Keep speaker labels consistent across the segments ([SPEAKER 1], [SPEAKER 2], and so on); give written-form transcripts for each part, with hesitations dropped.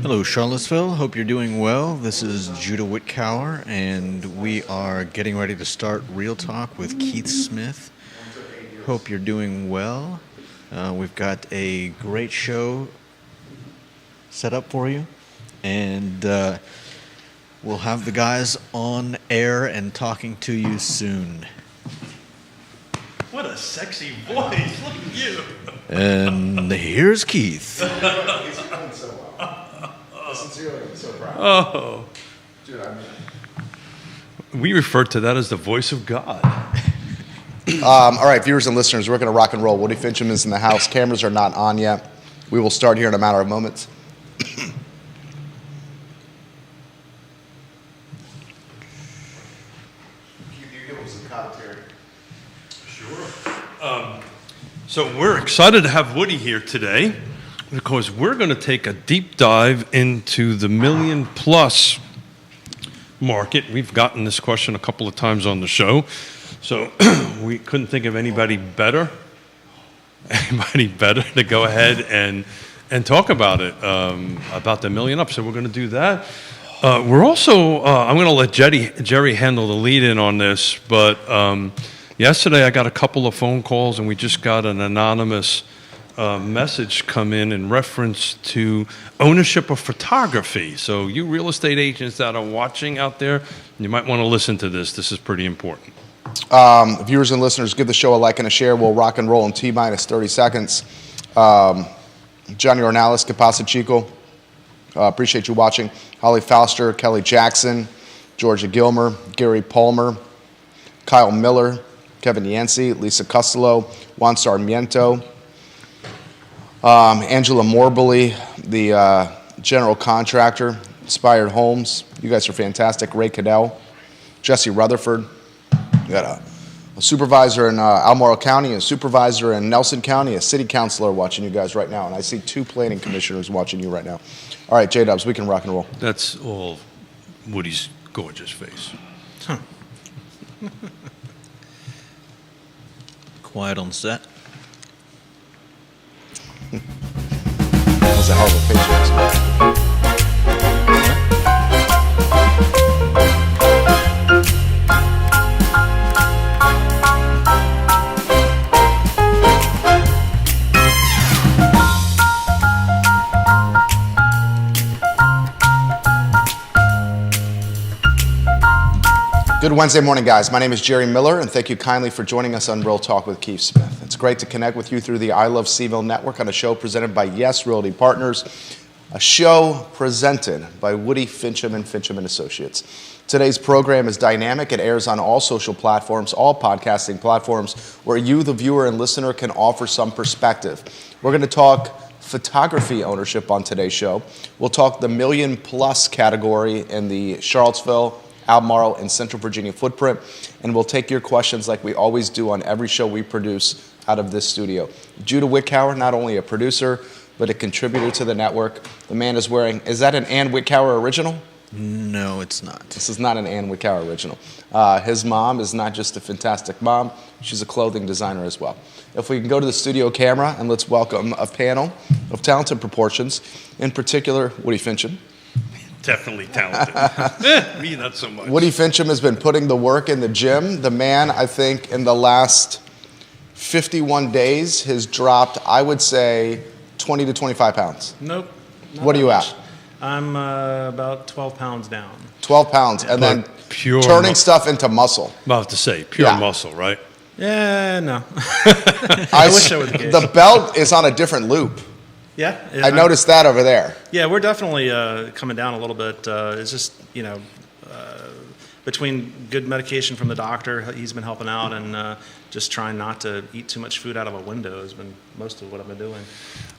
[SPEAKER 1] Hello, Charlottesville. Hope you're doing well. This is Judah Whitcower, and we are getting ready to start Real Talk with Keith Smith. Hope you're doing well. We've got a great show set up for you, and we'll have the guys on air and talking to you soon.
[SPEAKER 2] What a sexy voice. Look at you.
[SPEAKER 1] And here's Keith.
[SPEAKER 3] He's doing so well. Sincerely, I'm so proud.
[SPEAKER 2] Oh.
[SPEAKER 3] Dude, I mean.
[SPEAKER 2] We refer to that as the voice of God.
[SPEAKER 3] All right, viewers and listeners, we're going to rock and roll. Woody Fincham is in the house. Cameras are not on yet. We will start here in a matter of moments.
[SPEAKER 2] So we're excited to have Woody here today because we're going to take a deep dive into the million-plus market. We've gotten this question a couple of times on the show, so we couldn't think of anybody better to go ahead and talk about it, about the million up. So we're going to do that. We're also, I'm going to let Jerry handle the lead-in on this, but yesterday I got a couple of phone calls, and we just got an anonymous message come in reference to ownership of photography. So you real estate agents that are watching out there, you might want to listen to this. This is pretty important.
[SPEAKER 3] Viewers and listeners, give the show a like and a share. We'll rock and roll in T-minus 30 seconds. Johnny Ornalis, Capasa Chico, appreciate you watching. Holly Fauster, Kelly Jackson, Georgia Gilmer, Gary Palmer, Kyle Miller, Kevin Yancey, Lisa Costello, Juan Sarmiento, Angela Morbely, the general contractor, Inspired Homes. You guys are fantastic. Ray Cadell, Jesse Rutherford. You got a supervisor in Albemarle County, a supervisor in Nelson County, a city councilor watching you guys right now, and I see 2 planning commissioners watching you right now. All right, J-Dubs, we can rock and roll.
[SPEAKER 2] That's all Woody's gorgeous face.
[SPEAKER 1] Huh. Quiet on set.
[SPEAKER 3] That was a hell of a face. Good Wednesday morning, guys. My name is Jerry Miller, and thank you kindly for joining us on Real Talk with Keith Smith. It's great to connect with you through the I Love Seville Network on a show presented by Yes Realty Partners, a show presented by Woody Fincham and Fincham & Associates. Today's program is dynamic. It airs on all social platforms, all podcasting platforms, where you, the viewer and listener, can offer some perspective. We're going to talk photography ownership on today's show. We'll talk the million-plus category in the Charlottesville, Albemarle, and Central Virginia footprint, and we'll take your questions like we always do on every show we produce out of this studio. Judah Whitcower, not only a producer, but a contributor to the network. The man is wearing, is that an Ann Whitcower original?
[SPEAKER 1] No, it's not.
[SPEAKER 3] This is not an Ann Whitcower original. His mom is not just a fantastic mom, she's a clothing designer as well. If we can go to the studio camera, and let's welcome a panel of talented proportions, in particular, Woody Fincham.
[SPEAKER 2] Definitely talented. Me, not so much.
[SPEAKER 3] Woody Fincham has been putting the work in the gym. The man, I think, in the last 51 days has dropped, I would say, 20 to 25 pounds.
[SPEAKER 4] Nope.
[SPEAKER 3] What are you at?
[SPEAKER 4] I'm about 12 pounds down.
[SPEAKER 3] 12 pounds, and then turning stuff into muscle.
[SPEAKER 2] I'm about to say, pure muscle, right?
[SPEAKER 4] Yeah, no. I wish I were the case.
[SPEAKER 3] The belt is on a different loop.
[SPEAKER 4] Yeah.
[SPEAKER 3] I noticed that over there.
[SPEAKER 4] Yeah, we're definitely coming down a little bit. It's just, between good medication from the doctor, he's been helping out, and just trying not to eat too much food out of a window has been most of what I've been doing.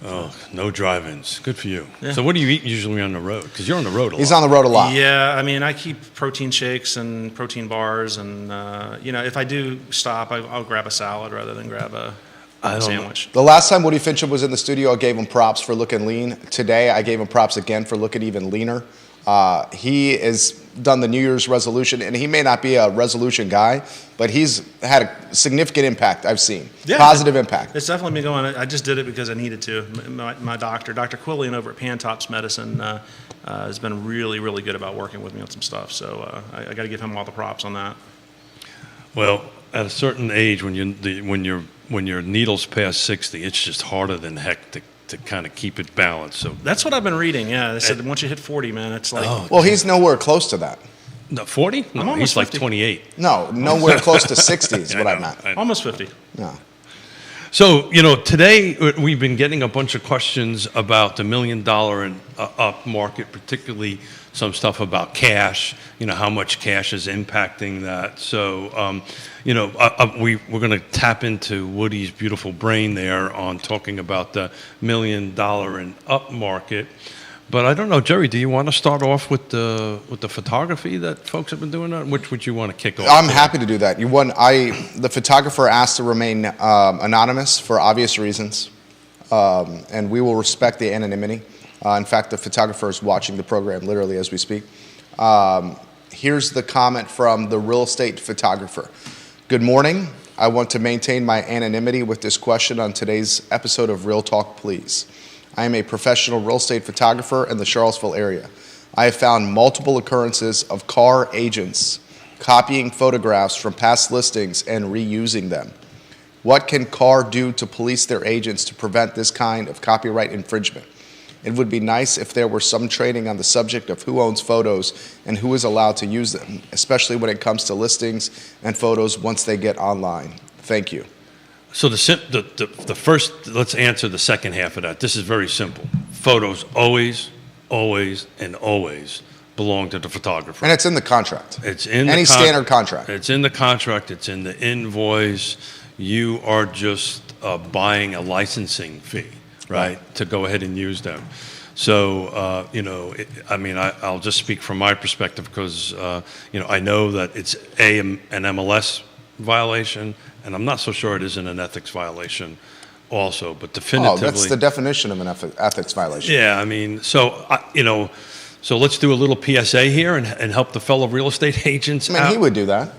[SPEAKER 2] Oh, no drive-ins. Good for you.
[SPEAKER 4] Yeah.
[SPEAKER 2] So what do you eat usually on the road? Because you're on the road a lot.
[SPEAKER 3] He's on the road a lot.
[SPEAKER 4] Yeah, I mean, I keep protein shakes and protein bars, and, if I do stop, I'll grab a salad rather than grab a sandwich.
[SPEAKER 3] The last time Woody Fincham was in the studio, I gave him props for looking lean. Today, I gave him props again for looking even leaner. He has done the New Year's resolution, and he may not be a resolution guy, but he's had a significant impact, I've seen.
[SPEAKER 4] Yeah.
[SPEAKER 3] Positive impact.
[SPEAKER 4] It's definitely been going. I just did it because I needed to. My doctor, Dr. Quillian over at Pantops Medicine, has been really, really good about working with me on some stuff. So I got to give him all the props on that.
[SPEAKER 2] Well, at a certain age, when your needle's past 60, it's just harder than heck to kind of keep it balanced. So
[SPEAKER 4] That's what I've been reading. Yeah, they said once you hit 40, man, it's like
[SPEAKER 3] Well, he's nowhere close to that.
[SPEAKER 2] no, 40? No,
[SPEAKER 4] almost
[SPEAKER 2] he's like
[SPEAKER 4] 50.
[SPEAKER 2] 28.
[SPEAKER 3] No, nowhere close to 60 is what I
[SPEAKER 2] know,
[SPEAKER 3] meant.
[SPEAKER 4] almost 50.
[SPEAKER 3] No.
[SPEAKER 2] So, today we've been getting a bunch of questions about the $1 million and up market, particularly some stuff about cash, how much cash is impacting that. So, we're going to tap into Woody's beautiful brain there on talking about the $1 million and up market. But I don't know, Jerry, do you want to start off with the photography that folks have been doing? Which would you want to kick off?
[SPEAKER 3] I'm happy to do that. The photographer asked to remain anonymous for obvious reasons, and we will respect the anonymity. In fact, the photographer is watching the program literally as we speak. Here's the comment from the real estate photographer. Good morning. I want to maintain my anonymity with this question on today's episode of Real Talk, please. I am a professional real estate photographer in the Charlottesville area. I have found multiple occurrences of car agents copying photographs from past listings and reusing them. What can CAR do to police their agents to prevent this kind of copyright infringement? It would be nice if there were some training on the subject of who owns photos and who is allowed to use them, especially when it comes to listings and photos once they get online. Thank you.
[SPEAKER 2] So the first, let's answer the second half of that. This is very simple. Photos always, and always belong to the photographer.
[SPEAKER 3] And it's in the contract.
[SPEAKER 2] It's in
[SPEAKER 3] any standard contract.
[SPEAKER 2] It's in the contract. It's in the invoice. You are just buying a licensing fee, right, to go ahead and use them. So, I'll just speak from my perspective because, I know that it's an MLS violation, and I'm not so sure it isn't an ethics violation also, but definitively.
[SPEAKER 3] Oh, that's the definition of an ethics violation.
[SPEAKER 2] Yeah, so let's do a little PSA here and help the fellow real estate agents out.
[SPEAKER 3] He would do that.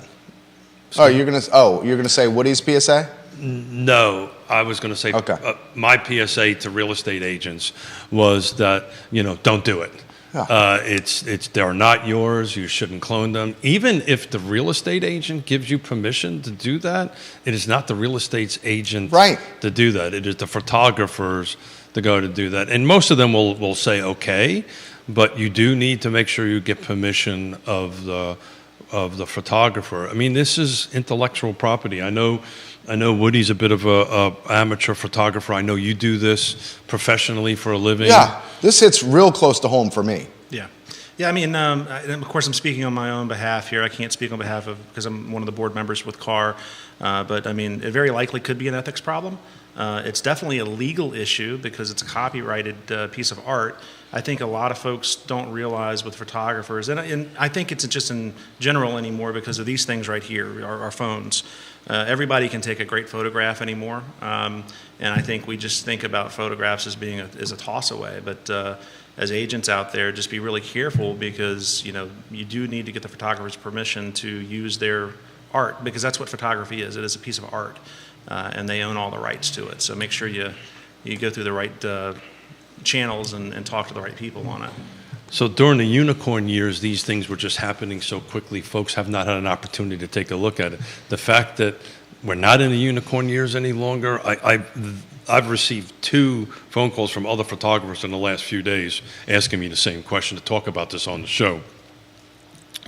[SPEAKER 3] You're gonna say Woody's PSA?
[SPEAKER 2] No, I was going to say my PSA to real estate agents was that don't do it. Yeah. They're not yours. You shouldn't clone them. Even if the real estate agent gives you permission to do that, it is not the real estate agent to do that. It is the photographers to go to do that. And most of them will say okay, but you do need to make sure you get permission of the photographer. This is intellectual property. I know Woody's a bit of a amateur photographer. I know you do this professionally for a living.
[SPEAKER 3] Yeah, this hits real close to home for me.
[SPEAKER 4] Yeah. Yeah, and of course I'm speaking on my own behalf here. I can't speak on behalf of, because I'm one of the board members with CAR, but it very likely could be an ethics problem. It's definitely a legal issue because it's a copyrighted piece of art. I think a lot of folks don't realize with photographers, and I think it's just in general anymore because of these things right here, our phones. Everybody can take a great photograph anymore, and I think we just think about photographs as being as a toss away. But as agents out there, just be really careful because you do need to get the photographer's permission to use their art because that's what photography is. It is a piece of art, and they own all the rights to it. So make sure you go through the right channels and talk to the right people on it.
[SPEAKER 2] So during the unicorn years, these things were just happening so quickly, folks have not had an opportunity to take a look at it. The fact that we're not in the unicorn years any longer, I've received 2 phone calls from other photographers in the last few days asking me the same question to talk about this on the show.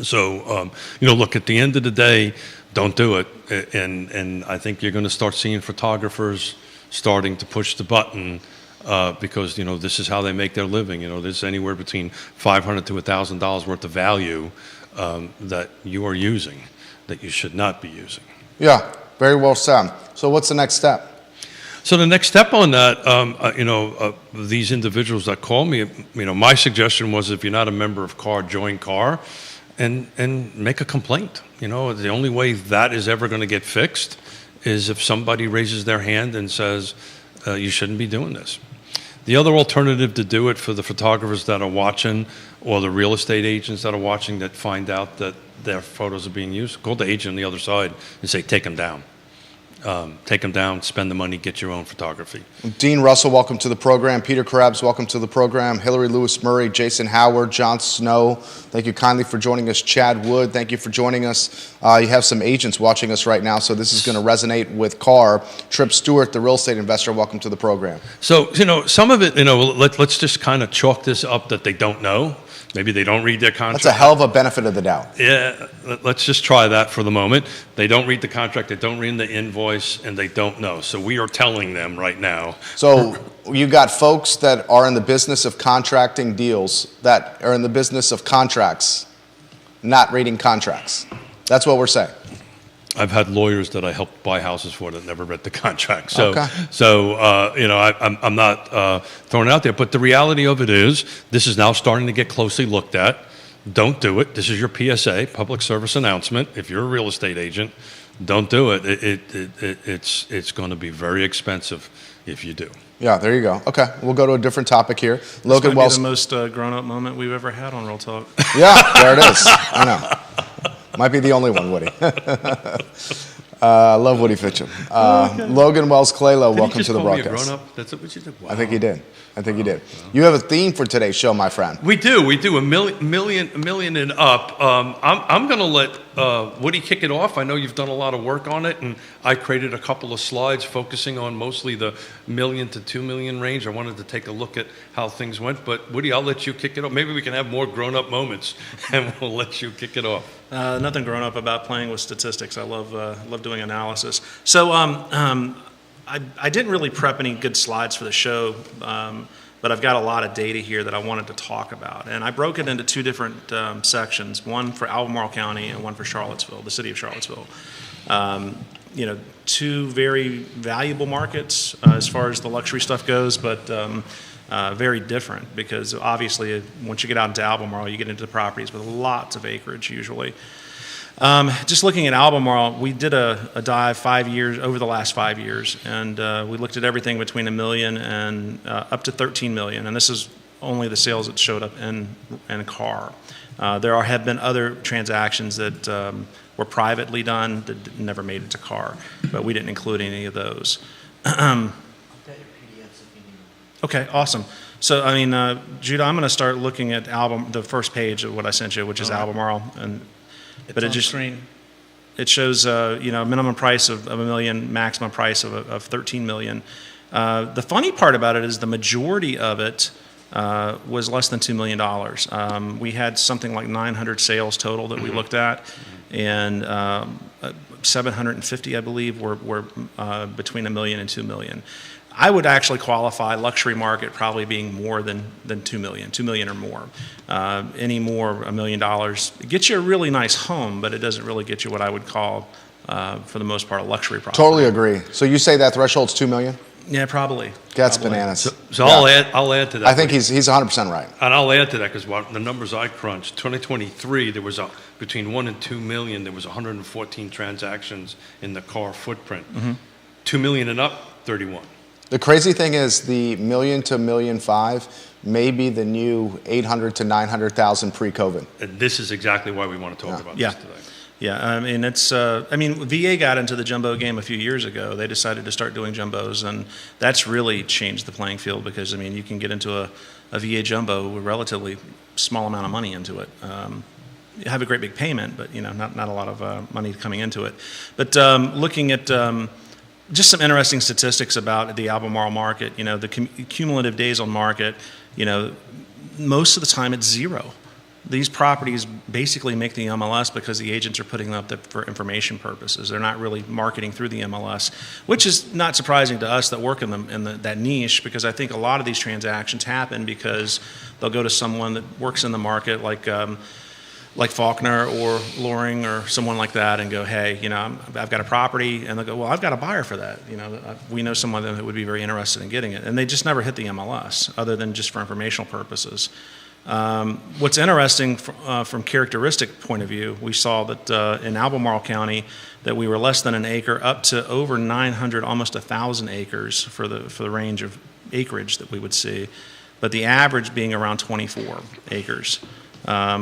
[SPEAKER 2] So, look, at the end of the day, don't do it. And I think you're going to start seeing photographers starting to push the button because, this is how they make their living. There's anywhere between $500 to $1,000 worth of value that you are using that you should not be using.
[SPEAKER 3] Yeah, very well said. So what's the next step?
[SPEAKER 2] So the next step on that, these individuals that call me, my suggestion was if you're not a member of CAR, join CAR and make a complaint. The only way that is ever going to get fixed is if somebody raises their hand and says, you shouldn't be doing this. The other alternative to do it for the photographers that are watching or the real estate agents that are watching that find out that their photos are being used, call the agent on the other side and say, take them down. Take them down, spend the money, get your own photography.
[SPEAKER 3] Dean Russell, welcome to the program. Peter Krebs, welcome to the program. Hillary Lewis Murray, Jason Howard, John Snow, thank you kindly for joining us. Chad Wood, thank you for joining us. You have some agents watching us right now, so this is going to resonate with Carr. Tripp Stewart, the real estate investor, welcome to the program.
[SPEAKER 2] So, some of it, let's just kind of chalk this up that they don't know. Maybe they don't read their contract.
[SPEAKER 3] That's a hell of a benefit of the doubt.
[SPEAKER 2] Yeah, let's just try that for the moment. They don't read the contract, they don't read the invoice, and they don't know. So we are telling them right now.
[SPEAKER 3] So you got folks that are in the business of contracting deals, that are in the business of contracts, not reading contracts. That's what we're saying.
[SPEAKER 2] I've had lawyers that I helped buy houses for that never read the contract. So,
[SPEAKER 3] Okay.
[SPEAKER 2] I'm not throwing it out there. But the reality of it is, this is now starting to get closely looked at. Don't do it. This is your PSA, public service announcement. If you're a real estate agent, don't do it. It's going to be very expensive if you do.
[SPEAKER 3] Yeah, there you go. Okay, we'll go to a different topic here.
[SPEAKER 4] This
[SPEAKER 3] Logan
[SPEAKER 4] might
[SPEAKER 3] Wells.
[SPEAKER 4] be the most grown-up moment we've ever had on Real Talk.
[SPEAKER 3] Yeah, there it is. I know. Might be the only one, Woody. Love Woody Fitcham. Logan Wells Claylow, welcome to the broadcast.
[SPEAKER 2] Grown-up? That's what you did? Wow.
[SPEAKER 3] I think he did. You have a theme for today's show, my friend.
[SPEAKER 2] We do a million and up. I'm going to let Woody kick it off. I know you've done a lot of work on it, and I created a couple of slides focusing on mostly the $1 million to $2 million range. I wanted to take a look at how things went, but Woody, I'll let you kick it off. Maybe we can have more grown-up moments, and we'll let you kick it off.
[SPEAKER 4] Nothing grown up about playing with statistics. I love doing analysis. So I didn't really prep any good slides for the show, but I've got a lot of data here that I wanted to talk about. And I broke it into two different sections, one for Albemarle County and one for Charlottesville, the city of Charlottesville. Two very valuable markets as far as the luxury stuff goes, but very different because obviously once you get out into Albemarle, you get into properties with lots of acreage usually. Just looking at Albemarle, we did a dive over the last 5 years, and we looked at everything between $1 million and up to $13 million, and this is only the sales that showed up in Carr. There have been other transactions that were privately done that never made it to Carr, but we didn't include any of those. Okay, awesome. So, Judah, I'm going to start looking at the first page of what I sent you, which is Albemarle, but it just
[SPEAKER 1] screen.
[SPEAKER 4] It shows a minimum price of $1 million, maximum price of $13 million. The funny part about it is the majority of it was less than $2 million. We had something like 900 sales total that we looked at, and 750, I believe, were between $1 million and $2 million. I would actually qualify luxury market probably being more than $2 million or more. Any more, $1 million, it gets you a really nice home, but it doesn't really get you what I would call, for the most part, a luxury property.
[SPEAKER 3] Totally agree. So you say that threshold's $2 million?
[SPEAKER 4] Yeah, probably.
[SPEAKER 3] That's
[SPEAKER 4] Probably.
[SPEAKER 3] bananas.
[SPEAKER 2] So
[SPEAKER 3] Yeah.
[SPEAKER 2] I'll add to that.
[SPEAKER 3] I think he's 100% right.
[SPEAKER 2] And I'll add to that because the numbers I crunched, 2023, there was between 1 and 2 million, there was 114 transactions in the Carr footprint. 2 million and up, 31.
[SPEAKER 3] The crazy thing is the $1 million to $1.5 million may be the new 800 to 900,000 pre-COVID.
[SPEAKER 2] And this is exactly why we want to talk about
[SPEAKER 4] Yeah.
[SPEAKER 2] this today.
[SPEAKER 4] Yeah, VA got into the jumbo game a few years ago. They decided to start doing jumbos, and that's really changed the playing field because, you can get into a VA jumbo with a relatively small amount of money into it. You have a great big payment, but, not a lot of money coming into it. But looking at just some interesting statistics about the Albemarle market, the cumulative days on market, most of the time it's zero. These properties basically make the MLS because the agents are putting them up for information purposes. They're not really marketing through the MLS, which is not surprising to us that work in that niche, because I think a lot of these transactions happen because they'll go to someone that works in the market like Faulkner or Loring or someone like that and go, hey, I've got a property, and they'll go, well, I've got a buyer for that. We know someone that would be very interested in getting it, and they just never hit the MLS other than just for informational purposes. What's interesting from characteristic point of view, we saw that in Albemarle County that we were less than an acre up to over 900, almost 1,000 acres for the range of acreage that we would see, but the average being around 24 acres,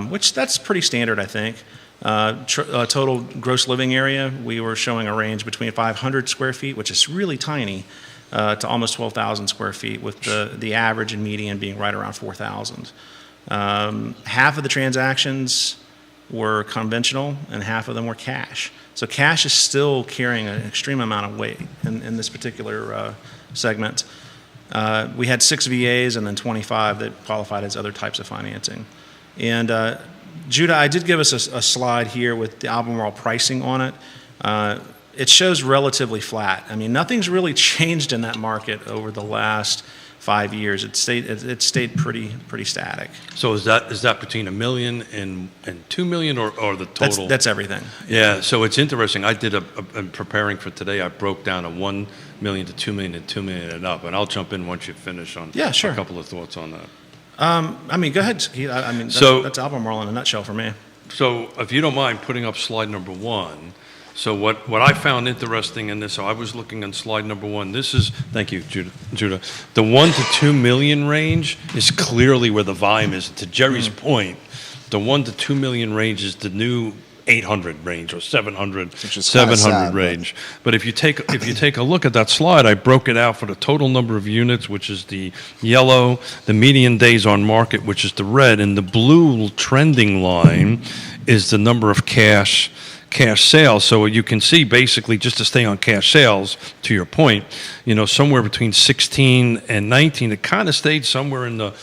[SPEAKER 4] which that's pretty standard, I think. Total gross living area, we were showing a range between 500 square feet, which is really tiny, to almost 12,000 square feet, with the average and median being right around 4,000. Half of the transactions were conventional and half of them were cash. So cash is still carrying an extreme amount of weight in this particular segment. We had 6 VAs and then 25 that qualified as other types of financing. And Judah, I did give us a slide here with the Albemarle pricing on it. It shows relatively flat. I mean, nothing's really changed in that market over the last 5 years. It stayed pretty static.
[SPEAKER 2] So is that between $1 million and $2 million, or the total?
[SPEAKER 4] That's everything.
[SPEAKER 2] Yeah. So it's interesting. I did in preparing for today, I broke down a $1 million to $2 million and $2 million and up, and I'll jump in once you finish on
[SPEAKER 4] Yeah, sure.
[SPEAKER 2] a couple of thoughts on that.
[SPEAKER 4] I mean, go ahead. I mean, that's Albemarle in a nutshell for me.
[SPEAKER 2] So if you don't mind putting up slide number 1. So what I found interesting in this, so I was looking on slide number 1. This is, thank you, Judah. The 1 to 2 million range is clearly where the volume is. To Jerry's point, the 1 to 2 million range is the new 800 range or 700 range. But if you take a look at that slide, I broke it out for the total number of units, which is the yellow, the median days on market, which is the red, and the blue trending line is the number of cash sales. So you can see, basically, just to stay on cash sales, to your point, somewhere between 16 and 19, it kind of stayed somewhere in the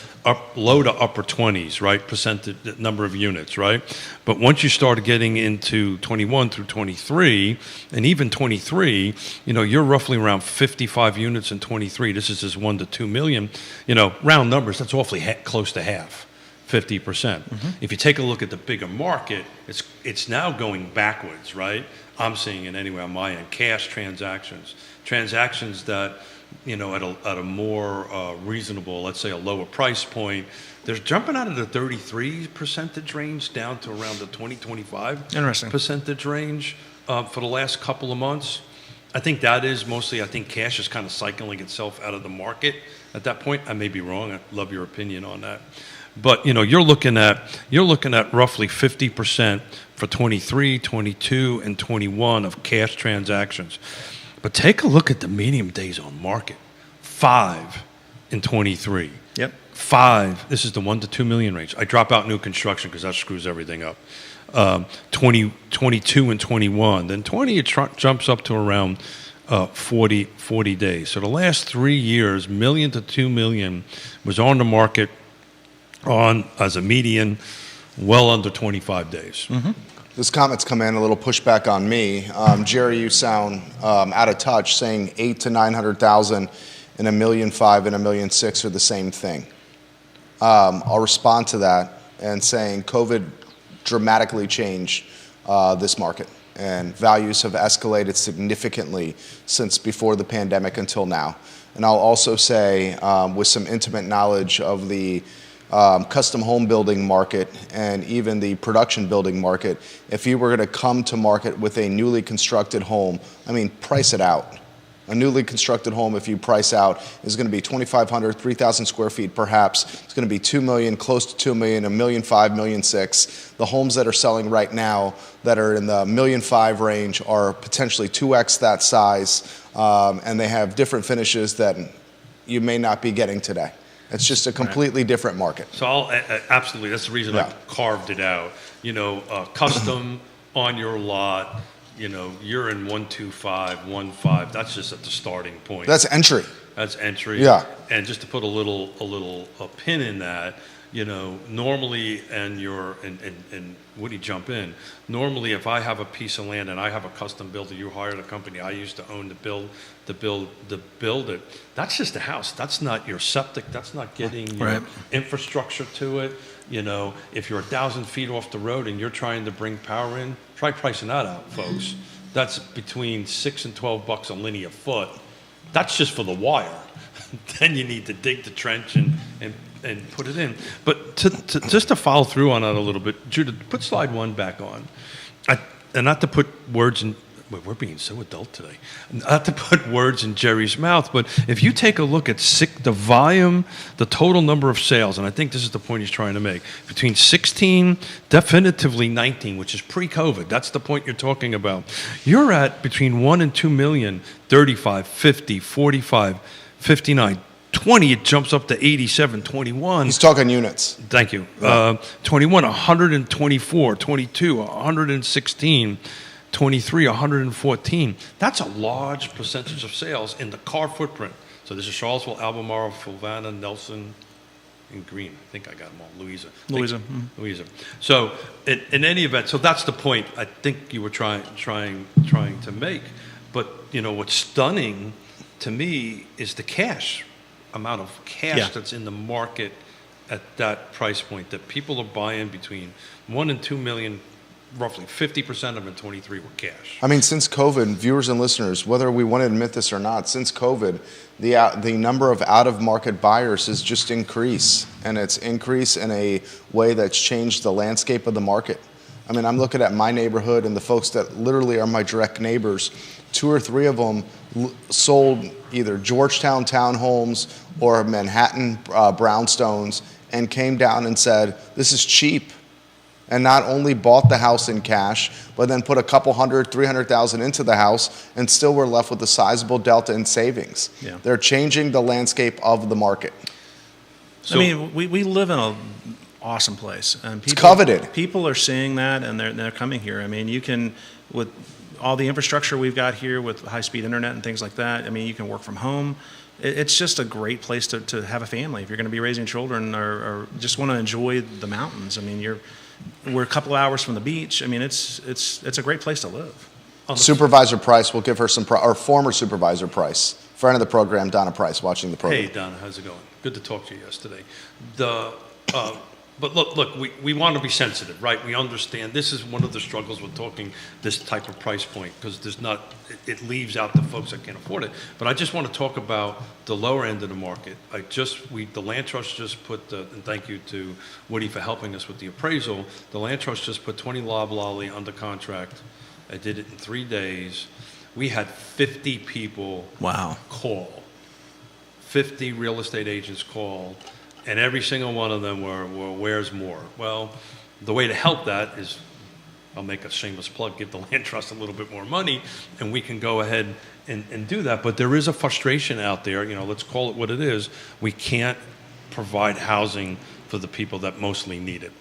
[SPEAKER 2] low to upper 20s, right? Percentage number of units, right? But once you started getting into 21 through 23, and even 23, you're roughly around 55 units in 23. This is just 1 to 2 million. Round numbers, that's awfully close to half. 50%. Mm-hmm. If you take a look at the bigger market, it's now going backwards, right? I'm seeing it anyway on my end. Cash transactions that, at a more reasonable, let's say a lower price point, they're jumping out of the 33% range down to around the 20-25% percentage range for the last couple of months. I think that is mostly, cash is kind of cycling itself out of the market at that point. I may be wrong. I'd love your opinion on that. But you're looking at roughly 50% for 23, 22, and 21 of cash transactions. But take a look at the medium days on market. 5 in 23.
[SPEAKER 4] Yep.
[SPEAKER 2] 5. This is the 1 to 2 million range. I drop out new construction because that screws everything up. 22 and 21. Then 20 it jumps up to around 40 days. So the last 3 years, million to 2 million was on the market as a median, well under 25 days.
[SPEAKER 3] Mm-hmm. This comment's come in, a little pushback on me. Jerry, you sound out of touch, saying 8 to 900,000 and $1.5 million and $1.6 million are the same thing. I'll respond to that and saying COVID dramatically changed this market, and values have escalated significantly since before the pandemic until now. And I'll also say, with some intimate knowledge of the custom home building market and even the production building market, if you were going to come to market with a newly constructed home, price it out. A newly constructed home, if you price out, is going to be 2,500, 3,000 square feet perhaps. It's going to be 2 million, close to 2 million, $1.5 million, $1.6 million. The homes that are selling right now that are in the $1.5 million range are potentially 2x that size, and they have different finishes that you may not be getting today. It's just a completely different market.
[SPEAKER 2] So absolutely, that's the reason I carved it out. Custom on your lot, you're in 125, 15. That's just at the starting point.
[SPEAKER 3] That's entry.
[SPEAKER 2] Yeah. And just to put a little pin in that, normally, and Woody, jump in. Normally, if I have a piece of land and I have a custom builder, you hired a company I used to own to build it. That's just a house. That's not your septic. That's not getting your infrastructure to it. If you're 1,000 feet off the road and you're trying to bring power in, try pricing that out, folks. That's between $6 and $12 a linear foot. That's just for the wire. Then you need to dig the trench and put it in. But just to follow through on that a little bit, Judah, put slide 1 back on. And not to put words in we're being so adult today. Not to put words in Jerry's mouth, but if you take a look at the volume, the total number of sales, and I think this is the point he's trying to make, between 16, definitively 19, which is pre-COVID, that's the point you're talking about. You're at between 1 and 2 million, 35, 50, 45, 59, 20, it jumps up to 87, 21.
[SPEAKER 3] He's talking units.
[SPEAKER 2] Thank you. 21, 124, 22, 116. 23, 114. That's a large percentage of sales in the car footprint. So this is Charlottesville, Albemarle, Fulvana, Nelson, and Green. I think I got them all. Louisa. Louisa. So in any event, so that's the point I think you were trying to make. But what's stunning to me is the cash amount of cash that's in the market at that price point. That people are buying between 1 and 2 million. Roughly 50% of them in 23 were cash.
[SPEAKER 3] I mean, since COVID, viewers and listeners, whether we want to admit this or not, since COVID, the number of out-of-market buyers has just increased, and it's increased in a way that's changed the landscape of the market. I mean, I'm looking at my neighborhood and the folks that literally are my direct neighbors. 2 or 3 of them sold either Georgetown townhomes or Manhattan brownstones and came down and said, this is cheap. And not only bought the house in cash, but then put a couple hundred, 300,000 into the house, and still were left with a sizable delta in savings.
[SPEAKER 4] Yeah.
[SPEAKER 3] They're changing the landscape of the market.
[SPEAKER 4] So, I mean, we live in an awesome place, and people,
[SPEAKER 3] it's coveted.
[SPEAKER 4] People are seeing that, and they're coming here. I mean, you can, with all the infrastructure we've got here, with high-speed internet and things like that. I mean, you can work from home. It's just a great place to have a family if you're going to be raising children or just want to enjoy the mountains. I mean, we're a couple hours from the beach. I mean, it's a great place to live.
[SPEAKER 3] Supervisor Price will give her some, or former Supervisor Price, friend of the program, Donna Price, watching the program.
[SPEAKER 2] Hey, Donna, how's it going? Good to talk to you yesterday. But look, we want to be sensitive, right? We understand this is one of the struggles with talking this type of price point because it leaves out the folks that can't afford it. But I just want to talk about the lower end of the market. The Land Trust just put, and thank you to Woody for helping us with the appraisal. The Land Trust just put 20 Loblolly under contract. I did it in 3 days. We had 50 people call. 50 real estate agents called. And every single one of them were where's more? Well, the way to help that is, I'll make a shameless plug, give the Land Trust a little bit more money, and we can go ahead and do that. But there is a frustration out there, let's call it what it is. We can't provide housing for the people that mostly need it.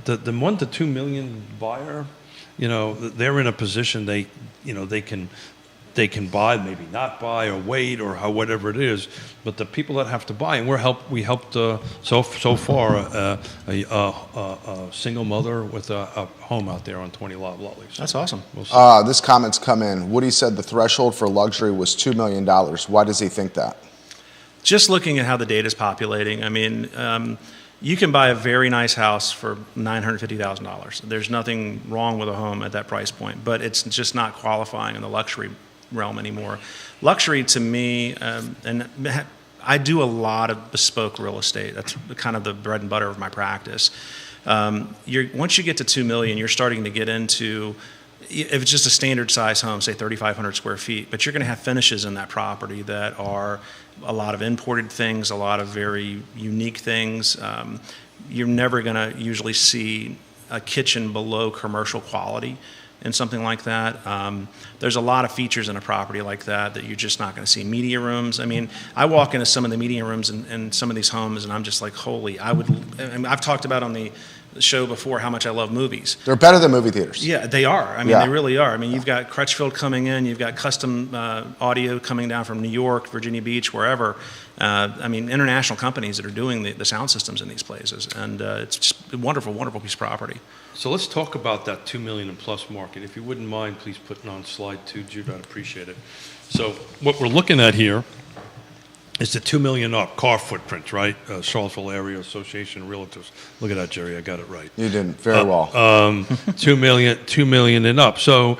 [SPEAKER 2] The 1 to 2 million buyer, they're in a position they can buy, maybe not buy, or wait, or whatever it is. But the people that have to buy, and we helped so far a single mother with a home out there on 20 Loblolly. So
[SPEAKER 4] that's awesome.
[SPEAKER 2] We'll
[SPEAKER 3] this comment's come in. Woody said the threshold for luxury was $2 million. Why does he think that?
[SPEAKER 4] Just looking at how the data is populating, I mean, you can buy a very nice house for $950,000. There's nothing wrong with a home at that price point, but it's just not qualifying in the luxury realm anymore. Luxury to me, and I do a lot of bespoke real estate. That's kind of the bread and butter of my practice. Once you get to $2 million, you're starting to get into, if it's just a standard size home, say 3,500 square feet, but you're going to have finishes in that property that are a lot of imported things, a lot of very unique things. You're never going to usually see a kitchen below commercial quality in something like that. There's a lot of features in a property like that you're just not going to see. Media rooms. I mean, I walk into some of the media rooms in some of these homes, and I'm just like, holy! I've talked about on the show before how much I love movies.
[SPEAKER 3] They're better than movie theaters.
[SPEAKER 4] Yeah, they are. I mean, they really are. I mean, you've got Crutchfield coming in, you've got custom audio coming down from New York, Virginia Beach, wherever. I mean, international companies that are doing the sound systems in these places, and it's just a wonderful, wonderful piece of property.
[SPEAKER 2] So let's talk about that 2 million and plus market. If you wouldn't mind, please putting on slide 2, Jude, I'd appreciate it. So what we're looking at here is the 2 million up car footprint, right? Charlottesville Area Association of Realtors. Look at that, Jerry. I got it right.
[SPEAKER 3] You did very well.
[SPEAKER 2] 2 million and up. So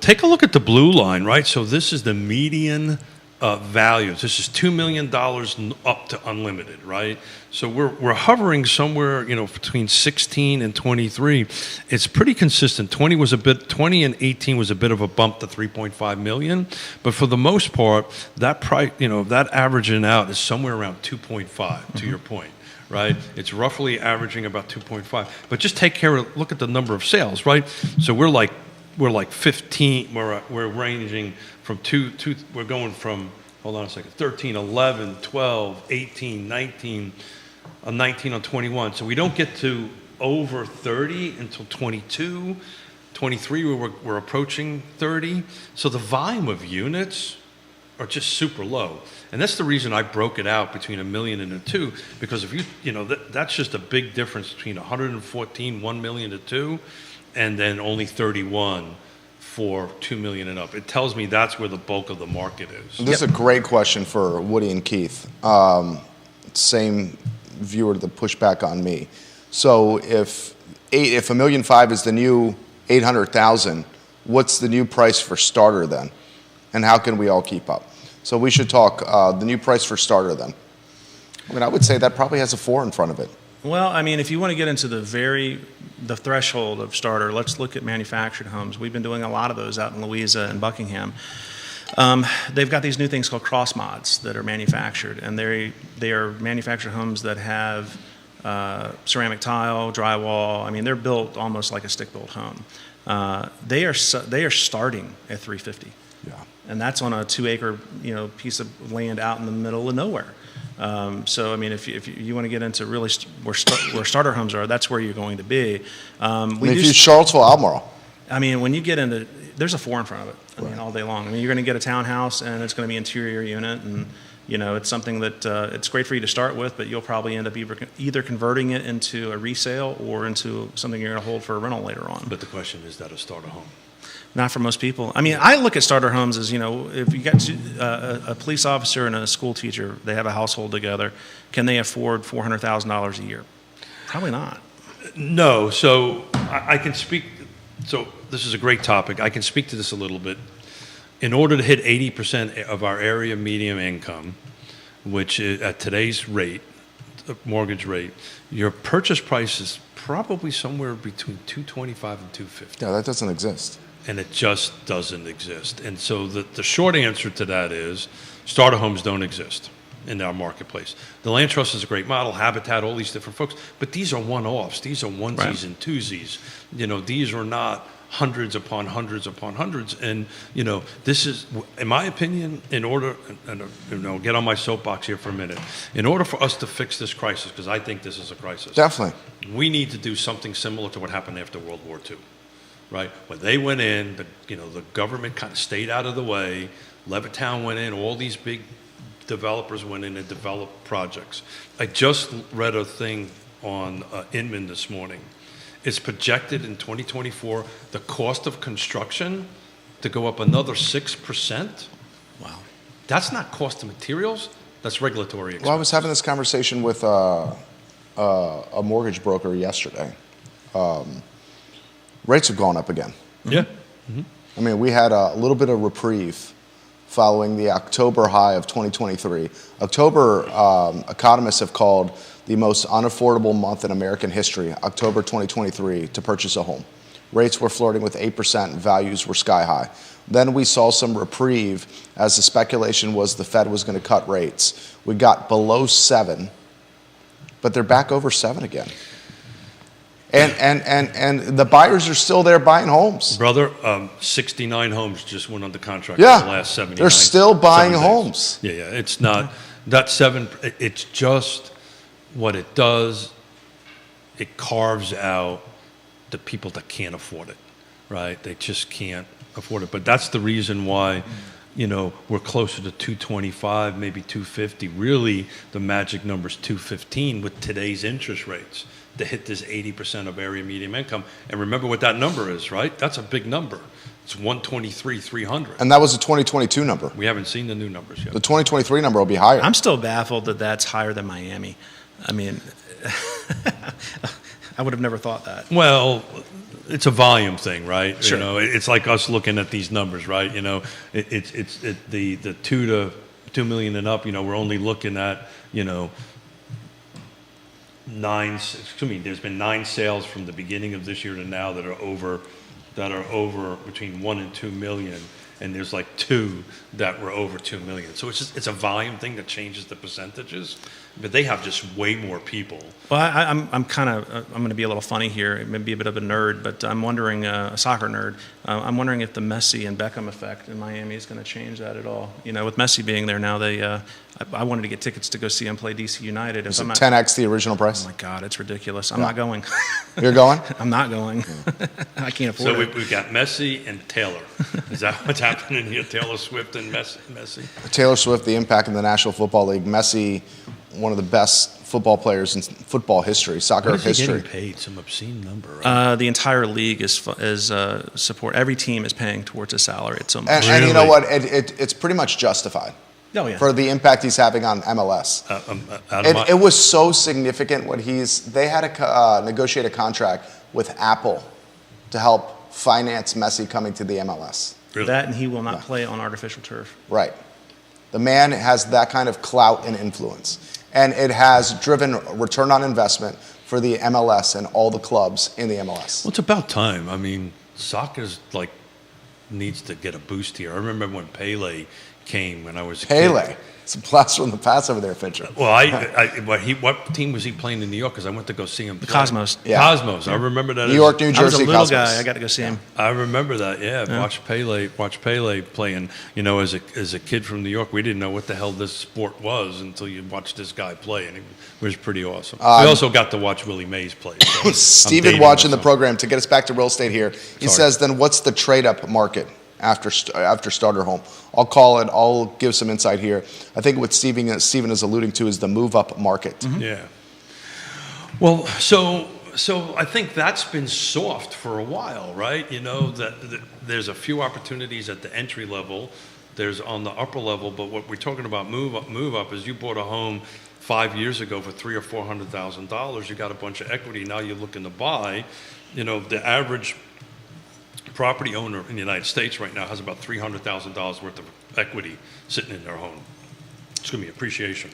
[SPEAKER 2] take a look at the blue line, right? So this is the median values. This is $2 million up to unlimited, right? So we're hovering somewhere, between 16 and 23. It's pretty consistent. 20 and 18 was a bit of a bump to 3.5 million, but for the most part, that price, that averaging out is somewhere around 2.5. To your point. Right, it's roughly averaging about 2.5. But just look at the number of sales, right? So we're like 15. We're ranging from we're going from, hold on a second, 13, 11, 12, 18, 19, 19 on 21. So we don't get to over 30 until 22, 23. We're approaching 30. So the volume of units are just super low. And that's the reason I broke it out between $1 million and $2 million, because if that's just a big difference between 114, $1 million to $2 million, and then only 31 for $2 million and up. It tells me that's where the bulk of the market is.
[SPEAKER 3] This is a great question for Woody and Keith. Same viewer to the pushback on me. So if $1.5 million is the new 800,000, what's the new price for starter then? And how can we all keep up? So we should talk the new price for starter then. I mean, I would say that probably has a 4 in front of it.
[SPEAKER 4] Well, I mean, if you want to get into the threshold of starter, let's look at manufactured homes. We've been doing a lot of those out in Louisa and Buckingham. They've got these new things called cross mods that are manufactured, and they are manufactured homes that have ceramic tile, drywall. I mean, they're built almost like a stick-built home. They are starting at $350,000.
[SPEAKER 3] Yeah.
[SPEAKER 4] And that's on a 2-acre, piece of land out in the middle of nowhere. So I mean, if you want to get into really where starter homes are, that's where you're going to be.
[SPEAKER 3] If you use Charlottesville, Albemarle.
[SPEAKER 4] I mean, when you get into, there's a 4 in front of it. I mean, all day long. I mean, you're going to get a townhouse, and it's going to be interior unit, and it's something that it's great for you to start with, but you'll probably end up either converting it into a resale or into something you're going to hold for a rental later on.
[SPEAKER 2] But the question is that a starter home?
[SPEAKER 4] Not for most people. I mean, I look at starter homes as, if you got a police officer and a school teacher, they have a household together, can they afford $400,000 a year? Probably not.
[SPEAKER 2] No. So I can speak. So this is a great topic. I can speak to this a little bit. In order to hit 80% of our area median income, which is at today's rate, mortgage rate, your purchase price is probably somewhere between $225,000 and $250,000.
[SPEAKER 3] Yeah, that doesn't exist.
[SPEAKER 2] And it just doesn't exist. And so the short answer to that is starter homes don't exist in our marketplace. The Land Trust is a great model, Habitat, all these different folks, but these are one-offs. These are onesies and twosies. These are not hundreds upon hundreds upon hundreds. And, this is, in my opinion, in order, and get on my soapbox here for a minute, in order for us to fix this crisis, because I think this is a crisis.
[SPEAKER 3] Definitely.
[SPEAKER 2] We need to do something similar to what happened after World War II. Right, when they went in, the government kind of stayed out of the way. Levittown went in. All these big developers went in and developed projects. I just read a thing on Inman this morning. It's projected in 2024 the cost of construction to go up another 6%.
[SPEAKER 4] Wow,
[SPEAKER 2] that's not cost of materials. That's regulatory expense.
[SPEAKER 3] Well, I was having this conversation with a mortgage broker yesterday. Rates have gone up again.
[SPEAKER 2] Yeah.
[SPEAKER 3] Mm-hmm. I mean, we had a little bit of reprieve following the October high of 2023. October, economists have called the most unaffordable month in American history, October 2023, to purchase a home. Rates were flirting with 8%, values were sky high. Then we saw some reprieve as the speculation was the Fed was going to cut rates. We got below 7, but they're back over 7 again. And the buyers are still there buying homes.
[SPEAKER 2] Brother, 69 homes just went under contract
[SPEAKER 3] Yeah,
[SPEAKER 2] in the last 79
[SPEAKER 3] they're still buying
[SPEAKER 2] 7 days.
[SPEAKER 3] homes.
[SPEAKER 2] Yeah, it's not, that 7, it's just what it does, it carves out the people that can't afford it, right? They just can't afford it. But that's the reason why, we're closer to 225, maybe 250. Really, the magic number is 215 with today's interest rates to hit this 80% of area median income. And remember what that number is, right? That's a big number. It's 123,300.
[SPEAKER 3] And that was the 2022 number.
[SPEAKER 2] We haven't seen the new numbers yet.
[SPEAKER 3] The 2023 number will be higher.
[SPEAKER 4] I'm still baffled that that's higher than Miami. I mean, I would have never thought that.
[SPEAKER 2] Well, it's a volume thing, right?
[SPEAKER 4] Sure.
[SPEAKER 2] It's like us looking at these numbers, right? It's the 2 to 2 million and up, we're only looking at, there's been 9 sales from the beginning of this year to now that are over between 1 and 2 million, and there's like 2 that were over 2 million. So it's a volume thing that changes the percentages, but they have just way more people.
[SPEAKER 4] Well, I'm going to be a little funny here, maybe a bit of a nerd, but I'm wondering, a soccer nerd, I'm wondering if the Messi and Beckham effect in Miami is going to change that at all. With Messi being there now, I wanted to get tickets to go see him play DC United.
[SPEAKER 3] Is it 10x the original price?
[SPEAKER 4] Oh my God, it's ridiculous. I'm not going.
[SPEAKER 3] You're going?
[SPEAKER 4] I'm not going. I can't afford
[SPEAKER 2] So
[SPEAKER 4] it.
[SPEAKER 2] we've got Messi and Taylor. Is that what's happening here? Taylor Swift and Messi?
[SPEAKER 3] Taylor Swift, the impact in the National Football League. Messi, one of the best football players in football history, soccer
[SPEAKER 2] What is he
[SPEAKER 3] history.
[SPEAKER 2] getting paid? Some obscene number, right?
[SPEAKER 4] The entire league is support. Every team is paying towards his salary at some
[SPEAKER 3] And,
[SPEAKER 4] point.
[SPEAKER 3] and you know
[SPEAKER 2] Really?
[SPEAKER 3] what? It's pretty much justified
[SPEAKER 4] Oh yeah.
[SPEAKER 3] for the impact he's having on MLS. It was so significant what they had to negotiate a contract with Apple to help finance Messi coming to the MLS.
[SPEAKER 2] Really?
[SPEAKER 4] That and he will not play on artificial turf.
[SPEAKER 3] Right. The man has that kind of clout and influence. And it has driven return on investment for the MLS and all the clubs in the MLS.
[SPEAKER 2] Well, it's about time. I mean, soccer's needs to get a boost here. I remember when Pele came when I was a
[SPEAKER 3] Pele.
[SPEAKER 2] kid.
[SPEAKER 3] It's a blast from the past over there, Fincher.
[SPEAKER 2] Well, what team was he playing in New York? Because I went to go see him.
[SPEAKER 4] The
[SPEAKER 2] play.
[SPEAKER 4] Cosmos.
[SPEAKER 3] Yeah.
[SPEAKER 2] Cosmos. I remember that.
[SPEAKER 3] New York, New
[SPEAKER 4] I was a
[SPEAKER 3] Jersey,
[SPEAKER 4] little
[SPEAKER 3] Cosmos.
[SPEAKER 4] guy. I got to go see him.
[SPEAKER 2] I remember that. Yeah, watch Pele playing. As a kid from New York, we didn't know what the hell this sport was until you watched this guy play, and it was pretty awesome. We also got to watch Willie Mays play. So I'm
[SPEAKER 3] Steven
[SPEAKER 2] dating
[SPEAKER 3] watching the
[SPEAKER 2] myself.
[SPEAKER 3] program, to get us back to real estate here, he
[SPEAKER 2] Sorry.
[SPEAKER 3] says, then what's the trade-up market after starter home? I'll call it. I'll give some insight here. I think what Steven is alluding to is the move-up market.
[SPEAKER 2] Yeah. Well, so I think that's been soft for a while, right? That there's a few opportunities at the entry level. There's on the upper level, but what we're talking about move up is you bought a home 5 years ago for $300,000 or $400,000. You got a bunch of equity. Now you're looking to buy. The average property owner in the United States right now has about $300,000 worth of equity sitting in their home. Appreciation,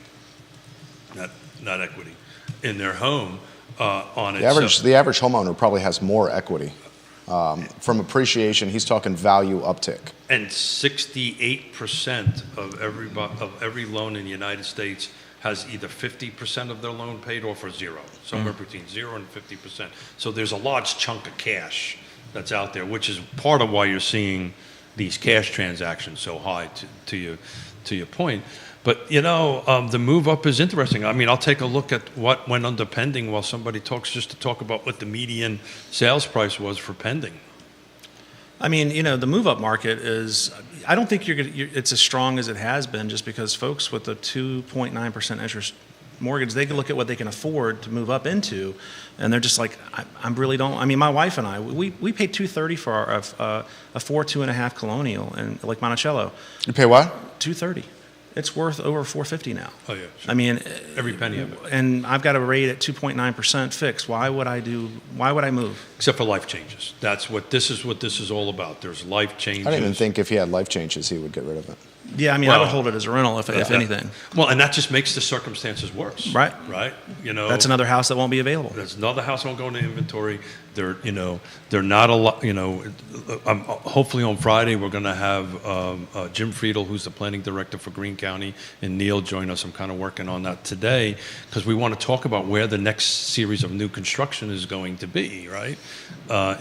[SPEAKER 2] not equity, in their home on it.
[SPEAKER 3] The average homeowner probably has more equity. From appreciation, he's talking value uptick.
[SPEAKER 2] And 68% of every loan in the United States has either 50% of their loan paid or for zero, somewhere between 0 and 50%. So there's a large chunk of cash that's out there, which is part of why you're seeing these cash transactions so high. To your point, but the move up is interesting. I mean, I'll take a look at what went under pending while somebody talks, just to talk about what the median sales price was for pending.
[SPEAKER 4] I mean, the move-up market is. I don't think it's as strong as it has been, just because folks with a 2.9% interest mortgage, they can look at what they can afford to move up into, and they're just like, I really don't. I mean, my wife and I, we paid $230 for a 4.5 Colonial in Lake Monticello.
[SPEAKER 3] You pay what?
[SPEAKER 4] $230. It's worth over $450 now.
[SPEAKER 2] Oh yeah, sure.
[SPEAKER 4] I mean,
[SPEAKER 2] Every penny of it.
[SPEAKER 4] And I've got a rate at 2.9% fixed. Why would I move?
[SPEAKER 2] Except for life changes. This is what this is all about. There's life changes.
[SPEAKER 3] I didn't even think if he had life changes, he would get rid of it.
[SPEAKER 4] Yeah, I mean, I would hold it as a rental if anything.
[SPEAKER 2] Well, and that just makes the circumstances worse.
[SPEAKER 4] Right.
[SPEAKER 2] Right.
[SPEAKER 4] That's another house that won't be available.
[SPEAKER 2] There's another house that won't go into inventory. They're not a lot. Hopefully on Friday we're going to have Jim Friedel, who's the planning director for Greene County, and Neil join us. I'm kind of working on that today because we want to talk about where the next series of new construction is going to be. Right.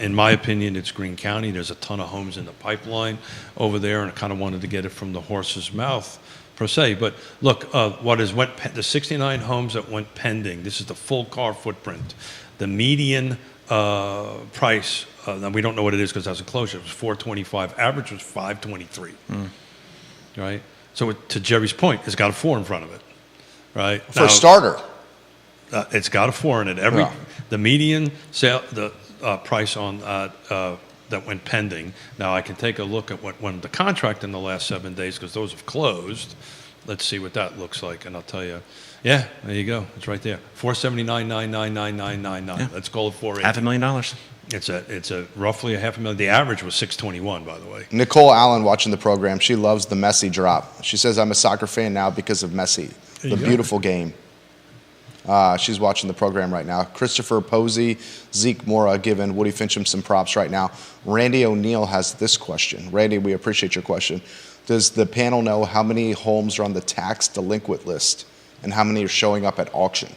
[SPEAKER 2] In my opinion, it's Greene County. There's a ton of homes in the pipeline over there, and I kind of wanted to get it from the horse's mouth, per se. But look, the 69 homes that went pending, this is the full car footprint. The median price, and we don't know what it is because it hasn't closed, it was $425. Average was $523. Right? So to Jerry's point, it's got a 4 in front of it. Right?
[SPEAKER 3] For a starter.
[SPEAKER 2] It's got a 4 in it. The median sale, the price on that went pending. Now I can take a look at what went the contract in the last 7 days because those have closed. Let's see what that looks like, and I'll tell you. Yeah, there you go. It's right there. 479,999,999.
[SPEAKER 4] Yeah.
[SPEAKER 2] Let's call it 480.
[SPEAKER 4] $500,000.
[SPEAKER 2] It's a roughly a $500,000. The average was 621, by the way.
[SPEAKER 3] Nicole Allen watching the program. She loves the Messi drop. She says, I'm a soccer fan now because of Messi.
[SPEAKER 2] There
[SPEAKER 3] The
[SPEAKER 2] you go.
[SPEAKER 3] beautiful game. She's watching the program right now. Christopher Posey, Zeke Mora giving Woody Fincham some props right now. Randy O'Neill has this question. Randy, we appreciate your question. Does the panel know how many homes are on the tax delinquent list and how many are showing up at auction?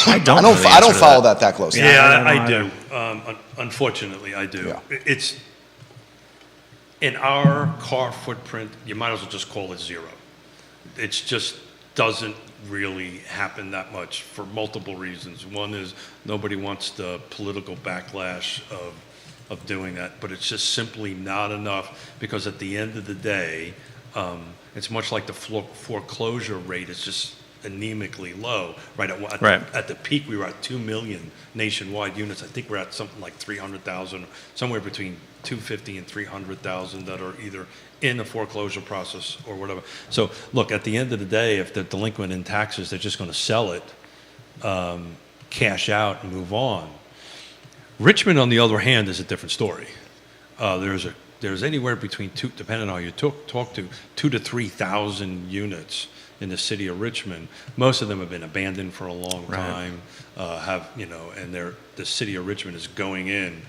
[SPEAKER 4] I don't.
[SPEAKER 3] I
[SPEAKER 4] know the
[SPEAKER 3] don't
[SPEAKER 4] answer to
[SPEAKER 3] follow that closely.
[SPEAKER 4] Yeah, I
[SPEAKER 2] I,
[SPEAKER 4] don't
[SPEAKER 2] do. Unfortunately, I do.
[SPEAKER 3] Yeah.
[SPEAKER 2] It's in our car footprint. You might as well just call it zero. It just doesn't really happen that much for multiple reasons. One is nobody wants the political backlash of doing that, but it's just simply not enough because at the end of the day, it's much like the foreclosure rate is just anemically low. Right at the peak, we were at 2 million nationwide units. I think we're at something like 300,000, somewhere between 250 and 300,000 that are either in the foreclosure process or whatever. So look, at the end of the day, if they're delinquent in taxes, they're just going to sell it, cash out, and move on. Richmond, on the other hand, is a different story. There's anywhere between two, depending on how you talk to, 2,000 to 3,000 units in the city of Richmond. Most of them have been abandoned for a long time. And the city of Richmond is going in,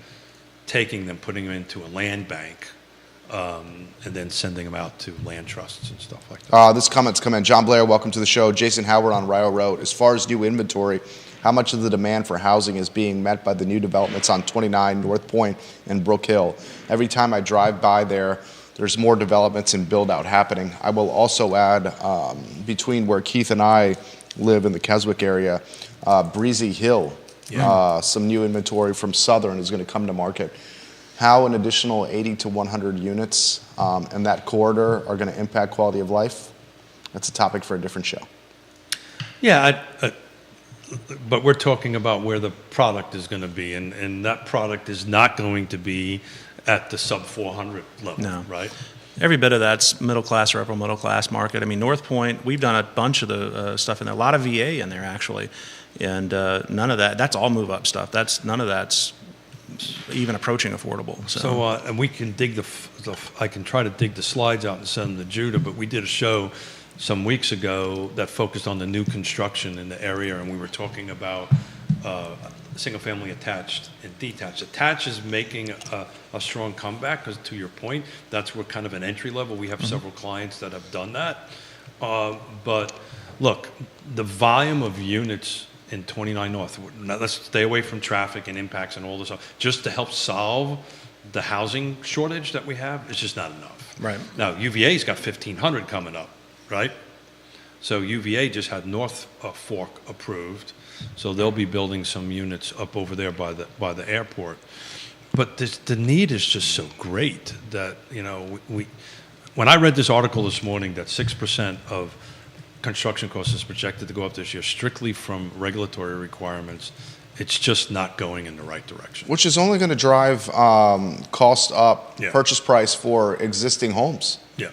[SPEAKER 2] taking them, putting them into a land bank, and then sending them out to land trusts and stuff like that.
[SPEAKER 3] This comment's come in. John Blair, welcome to the show. Jason Howard on Rio Road. As far as new inventory, how much of the demand for housing is being met by the new developments on 29 North Point and Brook Hill? Every time I drive by there's more developments and build-out happening. I will also add, between where Keith and I live in the Keswick area, Breezy Hill, some new inventory from Southern is going to come to market. How an additional 80 to 100 units in that corridor are going to impact quality of life, that's a topic for a different show.
[SPEAKER 2] Yeah, but we're talking about where the product is going to be, and that product is not going to be at the sub 400 level, right?
[SPEAKER 4] Every bit of that's middle class or upper middle class market. I mean, North Point, we've done a bunch of the stuff in there, a lot of VA in there actually, and none of that. That's all move up stuff. None of that's even approaching affordable.
[SPEAKER 2] So and we can dig I can try to dig the slides out and send them to Judah, but we did a show some weeks ago that focused on the new construction in the area, and we were talking about single-family attached and detached. Attached is making a strong comeback because, to your point, that's where kind of an entry level. We have several clients that have done that. But look, the volume of units in 29 North, now let's stay away from traffic and impacts and all this stuff, just to help solve the housing shortage that we have, it's just not enough.
[SPEAKER 4] Right.
[SPEAKER 2] Now, UVA's got 1,500 coming up, right? So UVA just had North Fork approved, so they'll be building some units up over there by the airport. But the need is just so great that, when I read this article this morning that 6% of construction costs is projected to go up this year strictly from regulatory requirements, it's just not going in the right direction.
[SPEAKER 3] Which is only going to drive cost up,
[SPEAKER 2] Yeah.
[SPEAKER 3] purchase price for existing homes.
[SPEAKER 2] Yeah.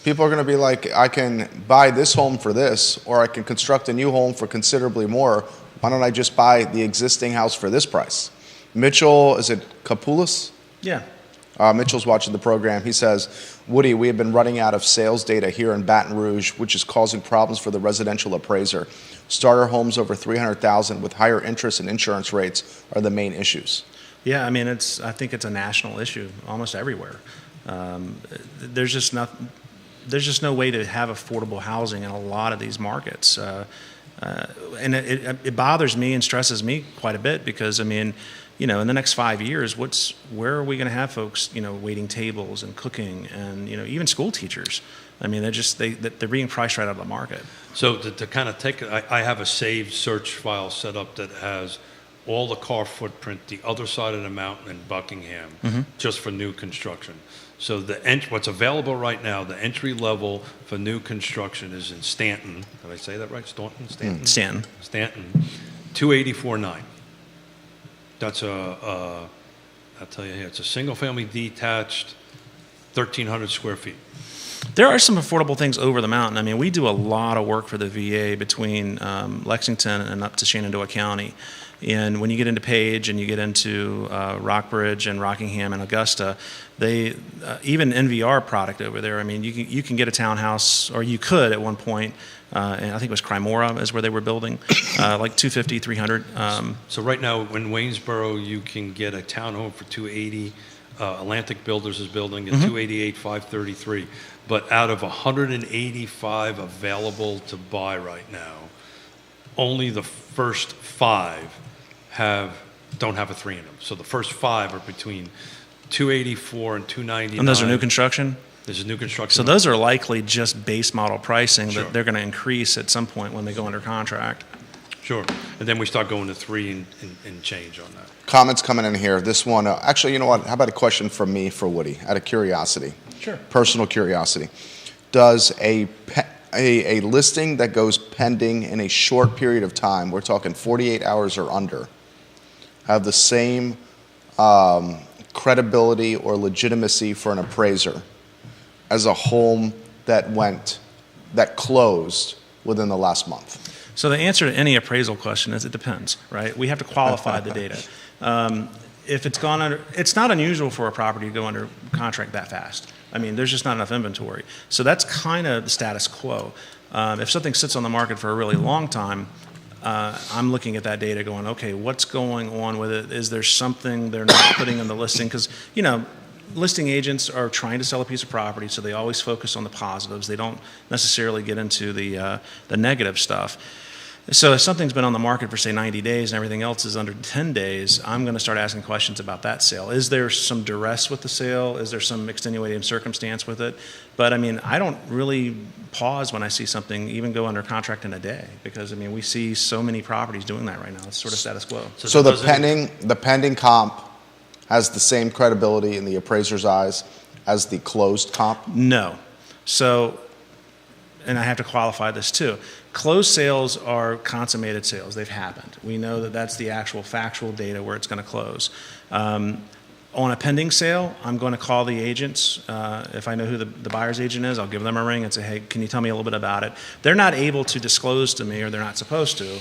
[SPEAKER 3] People are going to be like, I can buy this home for this, or I can construct a new home for considerably more. Why don't I just buy the existing house for this price? Mitchell, is it Kapoulis?
[SPEAKER 4] Yeah.
[SPEAKER 3] Mitchell's watching the program. He says, Woody, we have been running out of sales data here in Baton Rouge, which is causing problems for the residential appraiser. Starter homes over $300,000 with higher interest and insurance rates are the main issues.
[SPEAKER 4] Yeah, I mean, I think it's a national issue almost everywhere. There's just no way to have affordable housing in a lot of these markets. And it bothers me and stresses me quite a bit because, I mean, in the next 5 years, where are we going to have folks, waiting tables and cooking and, even school teachers? I mean, they're being priced right out of the market.
[SPEAKER 2] So to kind of take it, I have a saved search file set up that has all the car footprint, the other side of the mountain in Buckingham, just for new construction. So what's available right now, the entry level for new construction is in Stanton. Did I say that right? Stanton?
[SPEAKER 4] Stanton.
[SPEAKER 2] Stanton, 284.9. That's I'll tell you here, it's a single family detached, 1,300 square feet.
[SPEAKER 4] There are some affordable things over the mountain. I mean, we do a lot of work for the VA between Lexington and up to Shenandoah County. And when you get into Page and you get into Rockbridge and Rockingham and Augusta, they even NVR product over there. I mean, you can get a townhouse, or you could at one point, and I think it was Crymora is where they were building, like 250, 300.
[SPEAKER 2] So right now in Waynesboro, you can get a townhome for 280. Atlantic Builders is building at 288, 533. But out of 185 available to buy right now, only the first 5 don't have a 3 in them. So the first 5 are between 284 and 299.
[SPEAKER 4] And those are new construction?
[SPEAKER 2] This is new construction.
[SPEAKER 4] So those are likely just base model pricing
[SPEAKER 2] Sure.
[SPEAKER 4] that they're going to increase at some point when they go under contract.
[SPEAKER 2] Sure. And then we start going to 3 and change on that.
[SPEAKER 3] Comments coming in here. This one, actually, you know what? How about a question from me for Woody, out of curiosity?
[SPEAKER 4] Sure.
[SPEAKER 3] Personal curiosity. Does a listing that goes pending in a short period of time, we're talking 48 hours or under, have the same credibility or legitimacy for an appraiser as a home that closed within the last month?
[SPEAKER 4] So the answer to any appraisal question is it depends, right? We have to qualify the data. If it's gone under, it's not unusual for a property to go under contract that fast. I mean, there's just not enough inventory. So that's kind of the status quo. If something sits on the market for a really long time, I'm looking at that data going, okay, what's going on with it? Is there something they're not putting in the listing? Because, you know, listing agents are trying to sell a piece of property, so they always focus on the positives. They don't necessarily get into the negative stuff. So if something's been on the market for, say, 90 days and everything else is under 10 days, I'm going to start asking questions about that sale. Is there some duress with the sale? Is there some extenuating circumstance with it? But, I mean, I don't really pause when I see something even go under contract in a day because, I mean, we see so many properties doing that right now. It's sort of status quo.
[SPEAKER 3] So the pending comp has the same credibility in the appraiser's eyes as the closed comp?
[SPEAKER 4] No. So, and I have to qualify this too. Closed sales are consummated sales. They've happened. We know that that's the actual factual data where it's going to close. On a pending sale, I'm going to call the agents. If I know who the buyer's agent is, I'll give them a ring and say, hey, can you tell me a little bit about it? They're not able to disclose to me, or they're not supposed to,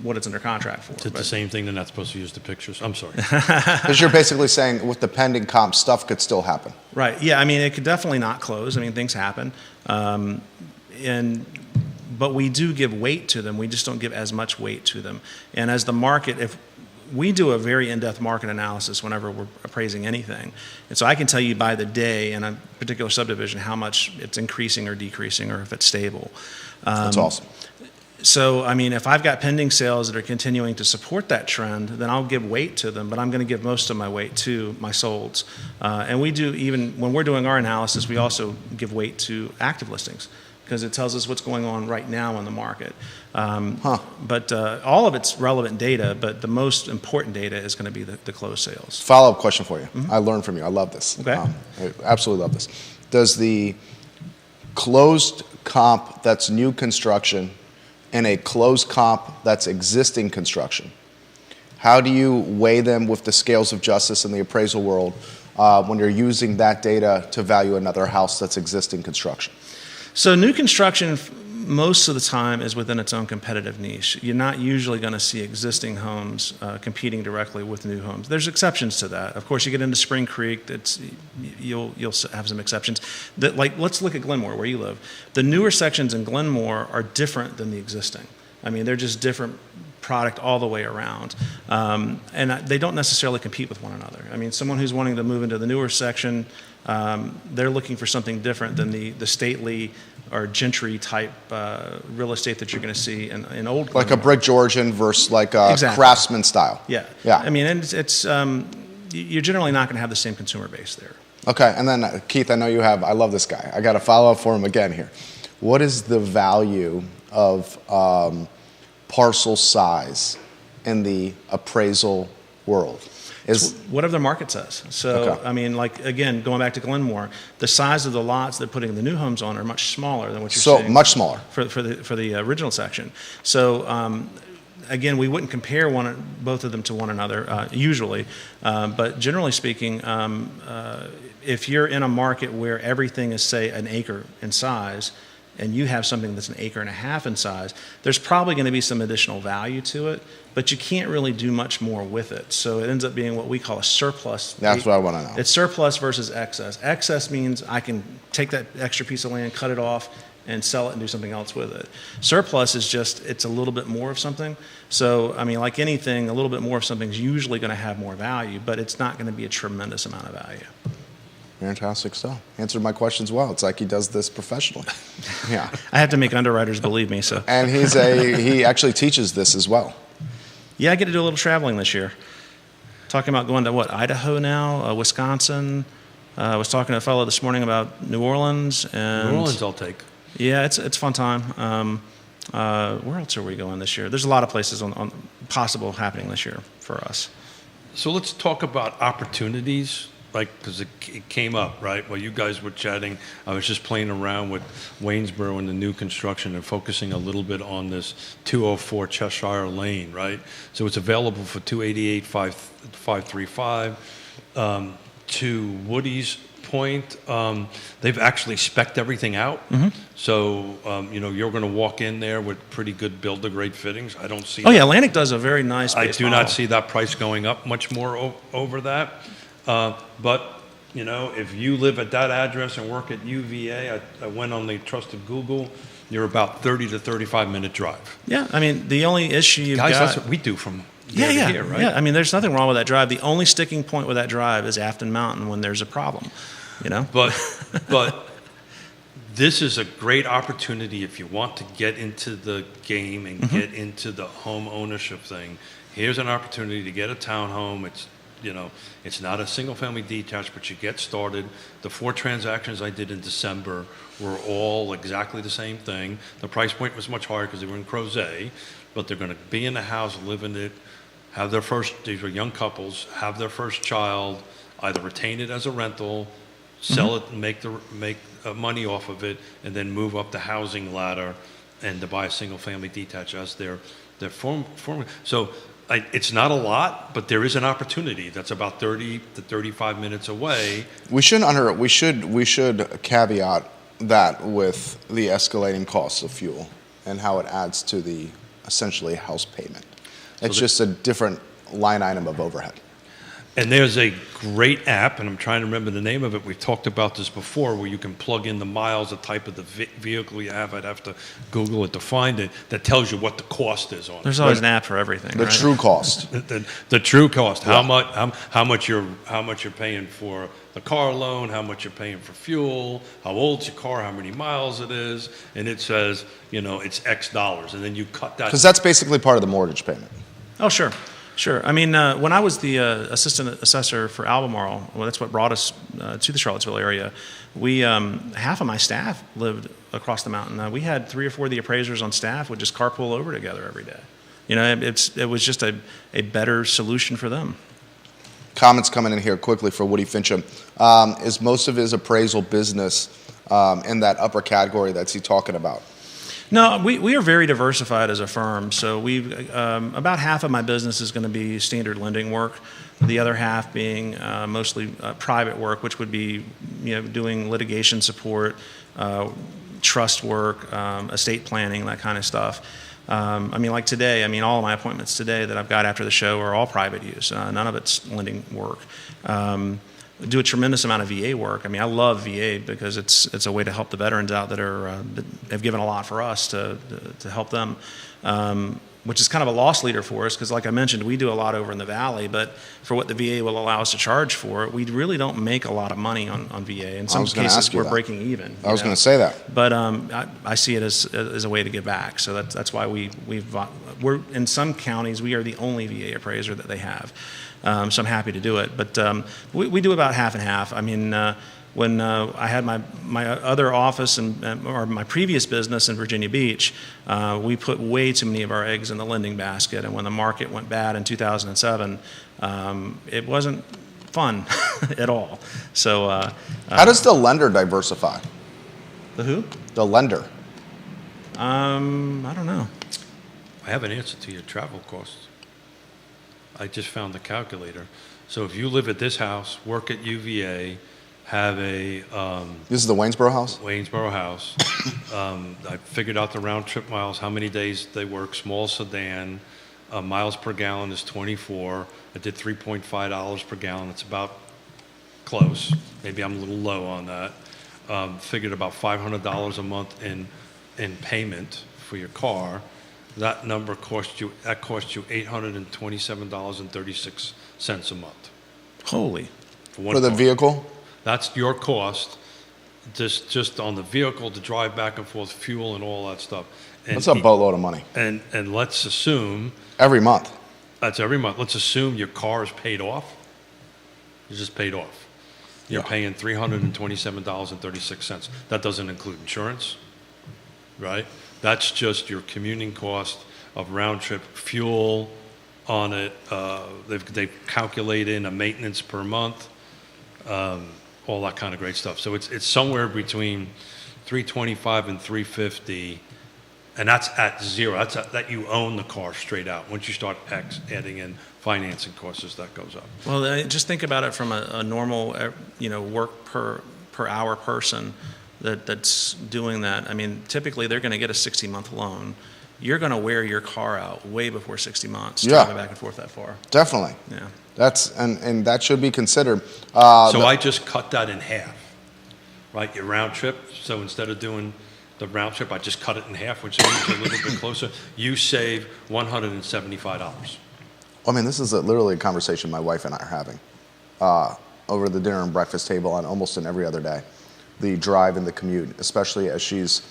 [SPEAKER 4] what it's under contract for.
[SPEAKER 2] Is it the same thing? They're not supposed to use the pictures? I'm sorry.
[SPEAKER 3] Because you're basically saying with the pending comp, stuff could still happen.
[SPEAKER 4] Right. Yeah. I mean, it could definitely not close. I mean, things happen. But we do give weight to them. We just don't give as much weight to them. And as the market, if we do a very in-depth market analysis whenever we're appraising anything. And so I can tell you by the day in a particular subdivision how much it's increasing or decreasing or if it's stable.
[SPEAKER 3] That's awesome.
[SPEAKER 4] So, I mean, if I've got pending sales that are continuing to support that trend, then I'll give weight to them, but I'm going to give most of my weight to my solds. And we do, even when we're doing our analysis, we also give weight to active listings because it tells us what's going on right now in the market. But all of it's relevant data, but the most important data is going to be the closed sales.
[SPEAKER 3] Follow-up question for you. I learned from you. I love this.
[SPEAKER 4] Okay.
[SPEAKER 3] I absolutely love this. Does the closed comp that's new construction and a closed comp that's existing construction, how do you weigh them with the scales of justice in the appraisal world when you're using that data to value another house that's existing construction?
[SPEAKER 4] So new construction, most of the time, is within its own competitive niche. You're not usually going to see existing homes competing directly with new homes. There's exceptions to that. Of course, you get into Spring Creek, you'll have some exceptions. Let's look at Glenmore, where you live. The newer sections in Glenmore are different than the existing. I mean, they're just different product all the way around. And they don't necessarily compete with one another. I mean, someone who's wanting to move into the newer section, they're looking for something different than the stately or gentry type real estate that you're going to see in old
[SPEAKER 3] Like
[SPEAKER 4] Glenmore.
[SPEAKER 3] a brick Georgian versus like a
[SPEAKER 4] Exactly.
[SPEAKER 3] craftsman style.
[SPEAKER 4] Yeah.
[SPEAKER 3] Yeah.
[SPEAKER 4] I mean, and it's you're generally not going to have the same consumer base there.
[SPEAKER 3] Okay, and then Keith, I know you have, I love this guy. I got to follow up for him again here. What is the value of parcel size in the appraisal world?
[SPEAKER 4] Whatever the market says. So,
[SPEAKER 3] Okay.
[SPEAKER 4] I mean, like, again, going back to Glenmore, the size of the lots they're putting the new homes on are much smaller than what you're
[SPEAKER 3] So
[SPEAKER 4] seeing
[SPEAKER 3] much smaller.
[SPEAKER 4] for the original section. So, again, we wouldn't compare both of them to one another usually, but generally speaking, if you're in a market where everything is, say, an acre in size, and you have something that's an acre and a half in size, there's probably going to be some additional value to it, but you can't really do much more with it. So it ends up being what we call a surplus.
[SPEAKER 3] That's what I want to know.
[SPEAKER 4] It's surplus versus excess. Excess means I can take that extra piece of land, cut it off, and sell it and do something else with it. Surplus is just, it's a little bit more of something. So, I mean, like anything, a little bit more of something is usually going to have more value, but it's not going to be a tremendous amount of value.
[SPEAKER 3] Fantastic stuff. Answered my questions well. It's like he does this professionally. Yeah.
[SPEAKER 4] I have to make underwriters believe me, so.
[SPEAKER 3] And he actually teaches this as well.
[SPEAKER 4] Yeah, I get to do a little traveling this year. Talking about going to, Idaho now, Wisconsin. I was talking to a fellow this morning about New Orleans. And
[SPEAKER 2] New Orleans I'll take.
[SPEAKER 4] Yeah, it's a fun time. Where else are we going this year? There's a lot of places on possible happening this year for us.
[SPEAKER 2] So let's talk about opportunities, because it came up, right? While you guys were chatting, I was just playing around with Waynesboro and the new construction and focusing a little bit on this 204 Cheshire Lane, right? So it's available for $288,535. To Woody's point, they've actually spec'd everything out.
[SPEAKER 4] Mm-hmm.
[SPEAKER 2] So, you're going to walk in there with pretty good build-to-grade fittings. I don't see
[SPEAKER 4] Oh, yeah, Atlantic does a very nice
[SPEAKER 2] I
[SPEAKER 4] base
[SPEAKER 2] do
[SPEAKER 4] model.
[SPEAKER 2] not see that price going up much more over that. But, if you live at that address and work at UVA, I went on the trusted Google, you're about 30 to 35-minute drive.
[SPEAKER 4] Yeah, I mean, the only issue you've
[SPEAKER 2] Guys,
[SPEAKER 4] got...
[SPEAKER 2] that's what we do from here to here, right?
[SPEAKER 4] Yeah, I mean, there's nothing wrong with that drive. The only sticking point with that drive is Afton Mountain when there's a problem,
[SPEAKER 2] But this is a great opportunity if you want to get into the game and get into the home ownership thing. Here's an opportunity to get a townhome. It's not a single-family detached, but you get started. The 4 transactions I did in December were all exactly the same thing. The price point was much higher because they were in Crozet, but they're going to be in the house, live in it, have their first, these were young couples, have their first child, either retain it as a rental, sell it and make money off of it, and then move up the housing ladder and to buy a single-family detached as their form. So it's not a lot, but there is an opportunity that's about 30 to 35 minutes away.
[SPEAKER 3] We should caveat that with the escalating costs of fuel and how it adds to the essentially house payment. It's just a different line item of overhead.
[SPEAKER 2] And there's a great app, and I'm trying to remember the name of it. We've talked about this before, where you can plug in the miles, the type of the vehicle you have. I'd have to Google it to find it. That tells you what the cost is on it.
[SPEAKER 4] there's always an app for everything,
[SPEAKER 3] The
[SPEAKER 4] right?
[SPEAKER 3] true cost.
[SPEAKER 2] The true cost.
[SPEAKER 3] Yeah.
[SPEAKER 2] How much you're paying for the car loan, how much you're paying for fuel, how old's your car, how many miles it is, and it says it's X dollars, and then you cut that.
[SPEAKER 3] Because that's basically part of the mortgage payment.
[SPEAKER 4] Oh, sure. I mean, when I was the assistant assessor for Albemarle, well, that's what brought us to the Charlottesville area. We half of my staff lived across the mountain. We had 3 or 4 of the appraisers on staff would just carpool over together every day. It was just a better solution for them.
[SPEAKER 3] Comments coming in here quickly for Woody Fincham. Is most of his appraisal business in that upper category that's he talking about?
[SPEAKER 4] No, we are very diversified as a firm. So we've about half of my business is going to be standard lending work. The other half being mostly private work, which would be doing litigation support, trust work, estate planning, that kind of stuff. Like today, all of my appointments today that I've got after the show are all private use. None of it's lending work. Do a tremendous amount of VA work. I love VA because it's a way to help the veterans out that have given a lot for us to help them, which is kind of a loss leader for us because, like I mentioned, we do a lot over in the Valley, but for what the VA will allow us to charge for it, we really don't make a lot of money on VA. In some cases, we're breaking even.
[SPEAKER 3] I was going to say that.
[SPEAKER 4] But I see it as a way to give back. So that's why we're in some counties, we are the only VA appraiser that they have. So I'm happy to do it. But we do about half and half. When I had my other office or my previous business in Virginia Beach, we put way too many of our eggs in the lending basket. And when the market went bad in 2007, it wasn't fun at all. So
[SPEAKER 3] how does the lender diversify?
[SPEAKER 4] The who?
[SPEAKER 3] The lender.
[SPEAKER 4] I don't know.
[SPEAKER 2] I have an answer to your travel costs. I just found the calculator. So if you live at this house, work at UVA, have a
[SPEAKER 3] This is the Waynesboro house?
[SPEAKER 2] Waynesboro house, I figured out the round trip miles, how many days they work, small sedan, miles per gallon is 24. I did $3.5 per gallon. It's about close. Maybe I'm a little low on that. Figured about $500 a month in payment for your car. That number cost you $827.36 a month
[SPEAKER 4] Holy.
[SPEAKER 2] for one
[SPEAKER 3] For the
[SPEAKER 2] car.
[SPEAKER 3] vehicle?
[SPEAKER 2] That's your cost, just on the vehicle to drive back and forth, fuel and all that stuff. And
[SPEAKER 3] That's a boatload of money.
[SPEAKER 2] And let's assume
[SPEAKER 3] Every month.
[SPEAKER 2] that's every month. Let's assume your car is paid off. It's just paid off. You're
[SPEAKER 3] Yeah.
[SPEAKER 2] paying $327.36. That doesn't include insurance, right? That's just your commuting cost of round trip fuel on it. They've calculated in a maintenance per month, all that kind of great stuff. So it's somewhere between $325 and $350, and that's at zero. That's that you own the car straight out. Once you start adding in financing costs, as that goes up.
[SPEAKER 4] Well, just think about it from a normal, work per hour person that's doing that. I mean, typically they're going to get a 60-month loan. You're going to wear your car out way before 60 months,
[SPEAKER 3] Yeah.
[SPEAKER 4] driving back and forth that far.
[SPEAKER 3] Definitely.
[SPEAKER 4] Yeah.
[SPEAKER 3] That's and that should be considered.
[SPEAKER 2] So I just cut that in half, right? Your round trip. So instead of doing the round trip, I just cut it in half, which means you're a little bit closer. You save $175.
[SPEAKER 3] I mean, this is literally a conversation my wife and I are having over the dinner and breakfast table and almost in every other day. The drive and the commute, especially as she's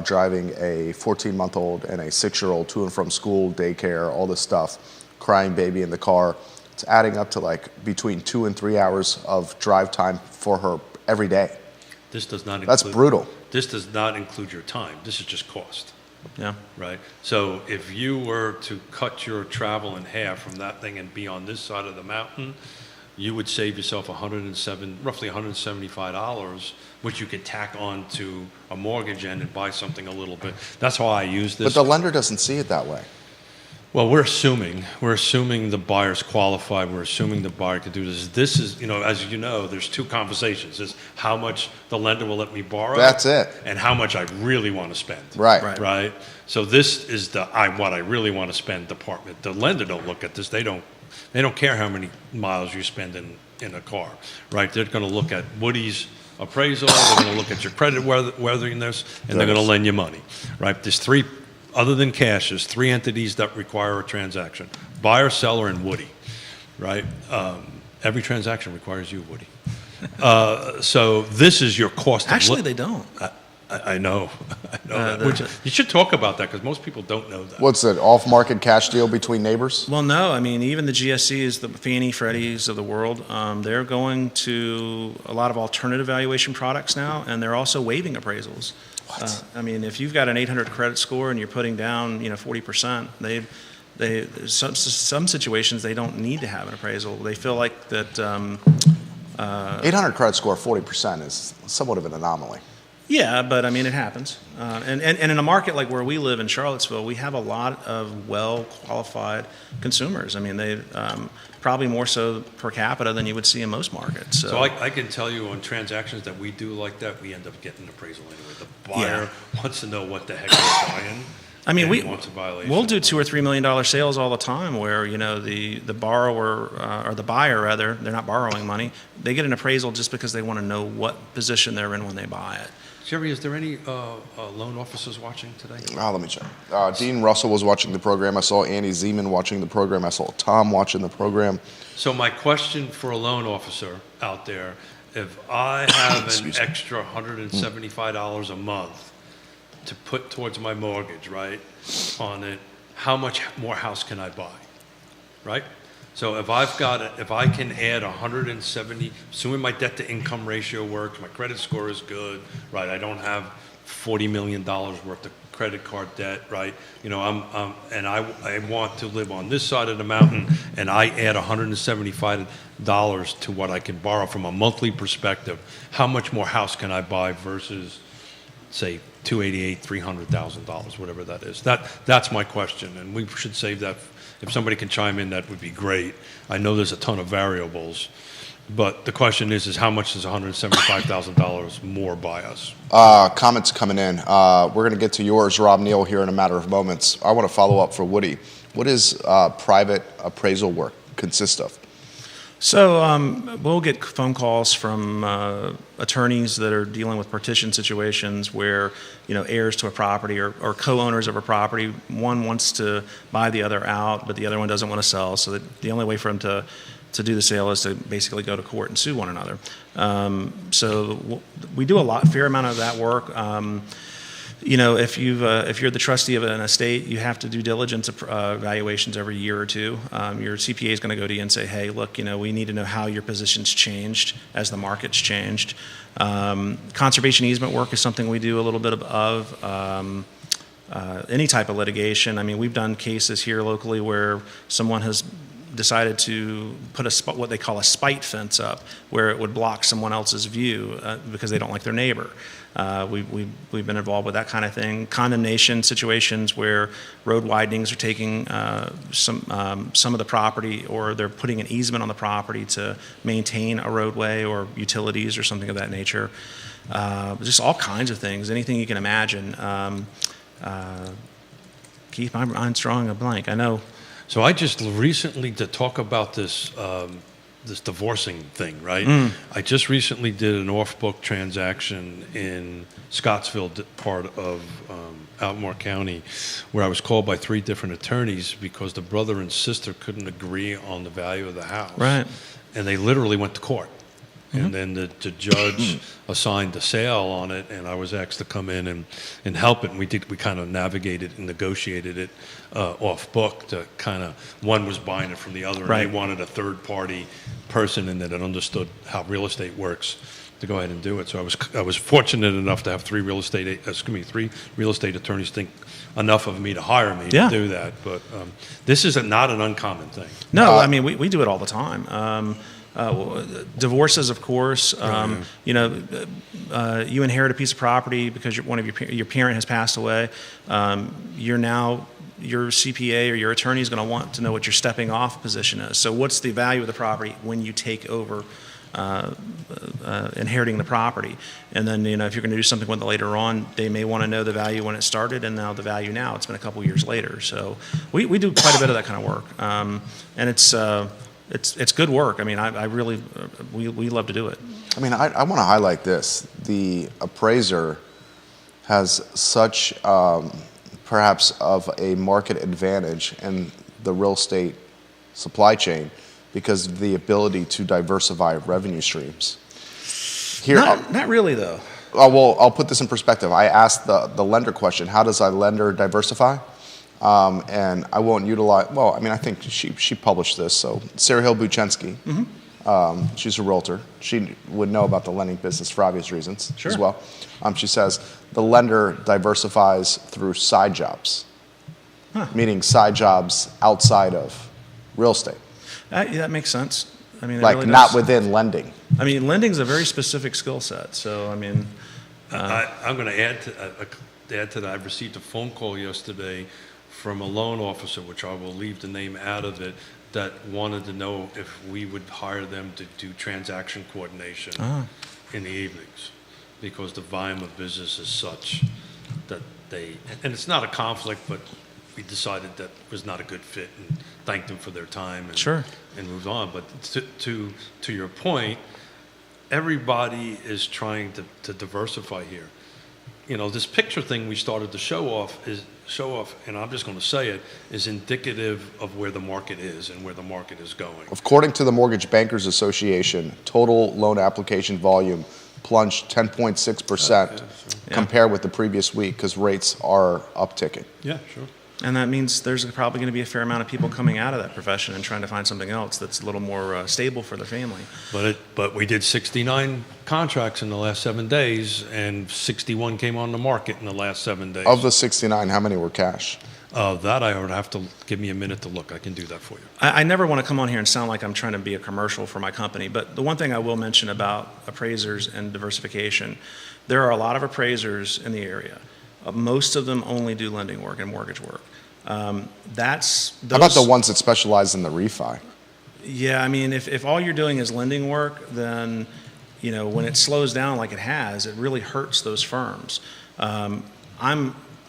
[SPEAKER 3] driving a 14-month-old and a 6-year-old to and from school, daycare, all this stuff, crying baby in the car. It's adding up to like between 2 and 3 hours of drive time for her every day.
[SPEAKER 2] This does not include.
[SPEAKER 3] That's brutal.
[SPEAKER 2] This does not include your time. This is just cost,
[SPEAKER 4] Yeah.
[SPEAKER 2] right? So if you were to cut your travel in half from that thing and be on this side of the mountain, you would save yourself roughly $175, which you could tack on to a mortgage end and buy something a little bit. That's how I use this.
[SPEAKER 3] But the lender doesn't see it that way.
[SPEAKER 2] Well, we're assuming the buyer's qualified. We're assuming the buyer could do this. This is, as you know, there's two conversations. Is how much the lender will let me borrow.
[SPEAKER 3] That's it.
[SPEAKER 2] And how much I really want to spend.
[SPEAKER 3] Right.
[SPEAKER 4] Right.
[SPEAKER 2] Right. So this is what I really want to spend department. The lender don't look at this. They don't care how many miles you spend in a car. Right. They're going to look at Woody's appraisal. They're going to look at your credit worthiness, and they're going to lend you money. Right. There's three. Other than cash, there's three entities that require a transaction: buyer, seller, and Woody, right? Every transaction requires you, Woody. So this is your cost.
[SPEAKER 4] Actually, they don't.
[SPEAKER 2] I know. Which, you should talk about that because most people don't know that.
[SPEAKER 3] What's it, off-market cash deal between neighbors?
[SPEAKER 4] Well, no. I mean, even the GSEs, the Fannie, Freddies of the world, they're going to a lot of alternative valuation products now, and they're also waiving appraisals.
[SPEAKER 3] What?
[SPEAKER 4] I mean, if you've got an 800 credit score and you're putting down, 40%, some situations they don't need to have an appraisal. They feel like that.
[SPEAKER 3] 800 credit score, 40% is somewhat of an anomaly.
[SPEAKER 4] Yeah, but I mean, it happens. And in a market like where we live in Charlottesville, we have a lot of well-qualified consumers. I mean, they probably more so per capita than you would see in most markets.
[SPEAKER 2] So I can tell you on transactions that we do like that, we end up getting an appraisal anyway. The buyer wants to know what the heck they're buying.
[SPEAKER 4] I mean,
[SPEAKER 2] wants a violation.
[SPEAKER 4] we'll do $2 or $3 million sales all the time where, the borrower, or the buyer rather, they're not borrowing money. They get an appraisal just because they want to know what position they're in when they buy it.
[SPEAKER 2] Jerry, is there any loan officers watching today?
[SPEAKER 3] Let me check. Dean Russell was watching the program. I saw Andy Zeman watching the program. I saw Tom watching the program.
[SPEAKER 2] So my question for a loan officer out there, if I have an
[SPEAKER 3] Excuse me.
[SPEAKER 2] extra $175 a month to put towards my mortgage, right, on it, how much more house can I buy, right? So if I can add 170, assuming my debt to income ratio works, my credit score is good, right? I don't have $40 million worth of credit card debt, right? And I want to live on this side of the mountain, and I add $175 to what I can borrow from a monthly perspective. How much more house can I buy versus say, 288, $300,000, whatever that is. That's my question, and we should save that. If somebody can chime in, that would be great. I know there's a ton of variables, but the question is how much does $175,000 more buy us?
[SPEAKER 3] Comments coming in. We're going to get to yours, Rob Neal, here in a matter of moments. I want to follow up for Woody. What does private appraisal work consist of?
[SPEAKER 4] So we'll get phone calls from attorneys that are dealing with partition situations where, heirs to a property or co-owners of a property, one wants to buy the other out, but the other one doesn't want to sell. So that the only way for them to do the sale is to basically go to court and sue one another. So we do fair amount of that work. If you're the trustee of an estate, you have to do diligence evaluations every year or two. Your CPA is going to go to you and say, hey, look, we need to know how your position's changed as the market's changed. Conservation easement work is something we do a little bit of. Any type of litigation. I mean, we've done cases here locally where someone has decided to put what they call a spite fence up, where it would block someone else's view because they don't like their neighbor. We've been involved with that kind of thing. Condemnation situations where road widenings are taking some of the property, or they're putting an easement on the property to maintain a roadway or utilities or something of that nature. Just all kinds of things, anything you can imagine. Keith, I'm drawing a blank. I know.
[SPEAKER 2] So I just recently, to talk about this this divorcing thing, right? I just recently did an off-book transaction in Scottsville, part of Albemarle County, where I was called by 3 different attorneys because the brother and sister couldn't agree on the value of the house.
[SPEAKER 4] Right.
[SPEAKER 2] And they literally went to court. And then the judge assigned the sale on it, and I was asked to come in and help it. And we kind of navigated and negotiated it off book to kind of, one was buying it from the other,
[SPEAKER 4] Right.
[SPEAKER 2] and they wanted a third party person in there that understood how real estate works to go ahead and do it. So I was fortunate enough to have 3 real estate attorneys think enough of me to hire me
[SPEAKER 4] Yeah.
[SPEAKER 2] to do that. But this is not an uncommon thing.
[SPEAKER 4] No, I mean, we do it all the time. Divorces, of course. You inherit a piece of property because one of your parent has passed away. Your CPA or your attorney is going to want to know what your stepping off position is. So what's the value of the property when you take over inheriting the property? And then, if you're going to do something with it later on, they may want to know the value when it started and now the value now. It's been a couple years later. So we do quite a bit of that kind of work. And it's good work. I mean, I really, we love to do it.
[SPEAKER 3] I mean, I want to highlight this. The appraiser has such perhaps of a market advantage in the real estate supply chain because of the ability to diversify revenue streams. Here,
[SPEAKER 4] Not really, though.
[SPEAKER 3] well, I'll put this in perspective. I asked the lender question, how does a lender diversify? And I won't utilize, well, I mean, I think she published this. So Sarah Hill Buchensky, she's a realtor. She would know about the lending business for obvious reasons as well. She says the lender diversifies through side jobs, meaning side jobs outside of real estate.
[SPEAKER 4] That makes sense. I mean, it
[SPEAKER 3] Like
[SPEAKER 4] really
[SPEAKER 3] not
[SPEAKER 4] does.
[SPEAKER 3] within lending.
[SPEAKER 4] I mean, lending's a very specific skill set. So, I mean,
[SPEAKER 2] I'm going to add to that. I received a phone call yesterday from a loan officer, which I will leave the name out of it, that wanted to know if we would hire them to do transaction coordination in the evenings, because the volume of business is such that and it's not a conflict, but we decided that was not a good fit and thanked them for their time and moved on. But to your point, everybody is trying to diversify here. This picture thing we started to show off, and I'm just going to say it, is indicative of where the market is and where the market is going.
[SPEAKER 3] According to the Mortgage Bankers Association, total loan application volume plunged 10.6% compared with the previous week because rates are upticking.
[SPEAKER 2] Yeah, sure.
[SPEAKER 4] and that means there's probably going to be a fair amount of people coming out of that profession and trying to find something else that's a little more stable for their family.
[SPEAKER 2] But we did 69 contracts in the last 7 days, and 61 came on the market in the last 7 days.
[SPEAKER 3] Of the 69, how many were cash?
[SPEAKER 2] That I would have to give me a minute to look. I can do that for you.
[SPEAKER 4] I never want to come on here and sound like I'm trying to be a commercial for my company, but the one thing I will mention about appraisers and diversification, there are a lot of appraisers in the area. Most of them only do lending work and mortgage work.
[SPEAKER 3] How about the ones that specialize in the refi?
[SPEAKER 4] Yeah, I mean, if all you're doing is lending work, then, when it slows down like it has, it really hurts those firms.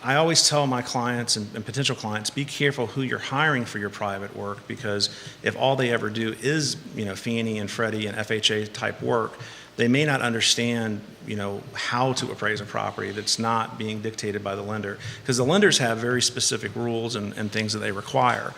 [SPEAKER 4] I always tell my clients and potential clients, be careful who you're hiring for your private work, because if all they ever do is, Fannie and Freddie and FHA type work, they may not understand, how to appraise a property that's not being dictated by the lender, because the lenders have very specific rules and things that they require.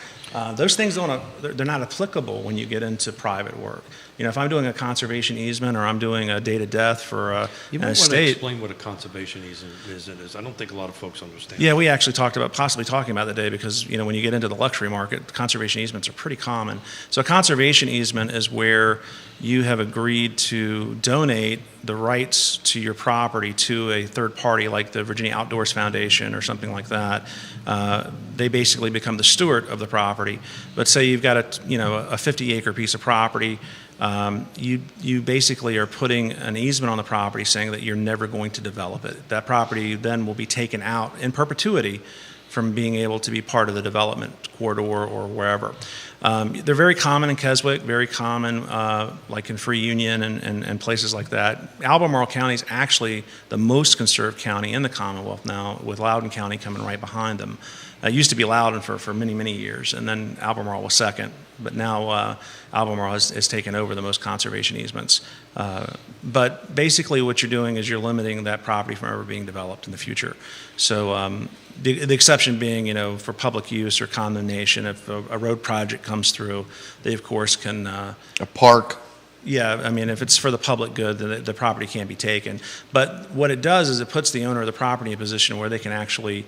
[SPEAKER 4] Those things they're not applicable when you get into private work. If I'm doing a conservation easement or I'm doing a date of death for an
[SPEAKER 2] You might want to
[SPEAKER 4] estate.
[SPEAKER 2] explain what a conservation easement is. I don't think a lot of folks understand.
[SPEAKER 4] Yeah, we actually talked about possibly talking about that today, because when you get into the luxury market, conservation easements are pretty common. So a conservation easement is where you have agreed to donate the rights to your property to a third party, like the Virginia Outdoors Foundation or something like that. They basically become the steward of the property. But say you've got a 50-acre piece of property. You basically are putting an easement on the property saying that you're never going to develop it. That property then will be taken out in perpetuity from being able to be part of the development corridor or wherever. They're very common in Keswick, very common like in Free Union and places like that. Albemarle County is actually the most conserved county in the Commonwealth now, with Loudoun County coming right behind them. It used to be Loudoun for many, many years, and then Albemarle was second. But now Albemarle has taken over the most conservation easements. But basically what you're doing is you're limiting that property from ever being developed in the future. So the exception being, for public use or condemnation, if a road project comes through, they of course can...
[SPEAKER 3] A park?
[SPEAKER 4] Yeah, I mean, if it's for the public good, then the property can't be taken. But what it does is it puts the owner of the property in a position where they can actually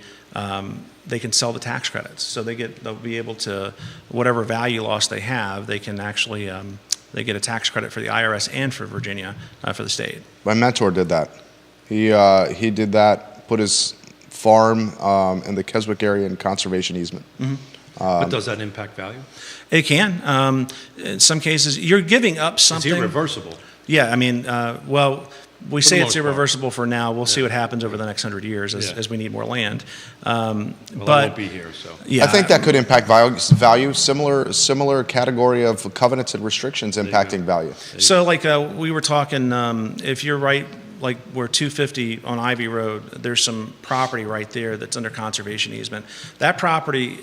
[SPEAKER 4] they can sell the tax credits. So they'll be able to, whatever value loss they have, they can actually they get a tax credit for the IRS and for Virginia for the state.
[SPEAKER 3] My mentor did that. He did that, put his farm in the Keswick area in conservation easement.
[SPEAKER 4] Mm-hmm.
[SPEAKER 2] But does that impact value?
[SPEAKER 4] It can. In some cases, you're giving up something.
[SPEAKER 2] It's irreversible.
[SPEAKER 4] Yeah, I mean, we say it's
[SPEAKER 2] most part.
[SPEAKER 4] irreversible for now. We'll see what happens over the next 100 years as we need more land.
[SPEAKER 2] Well,
[SPEAKER 4] but
[SPEAKER 2] I won't be here, so.
[SPEAKER 4] yeah,
[SPEAKER 3] I think that could impact value. Similar category of covenants and restrictions impacting value.
[SPEAKER 4] So, like we were talking, if you're right, like we're 250 on Ivy Road, there's some property right there that's under conservation easement. That property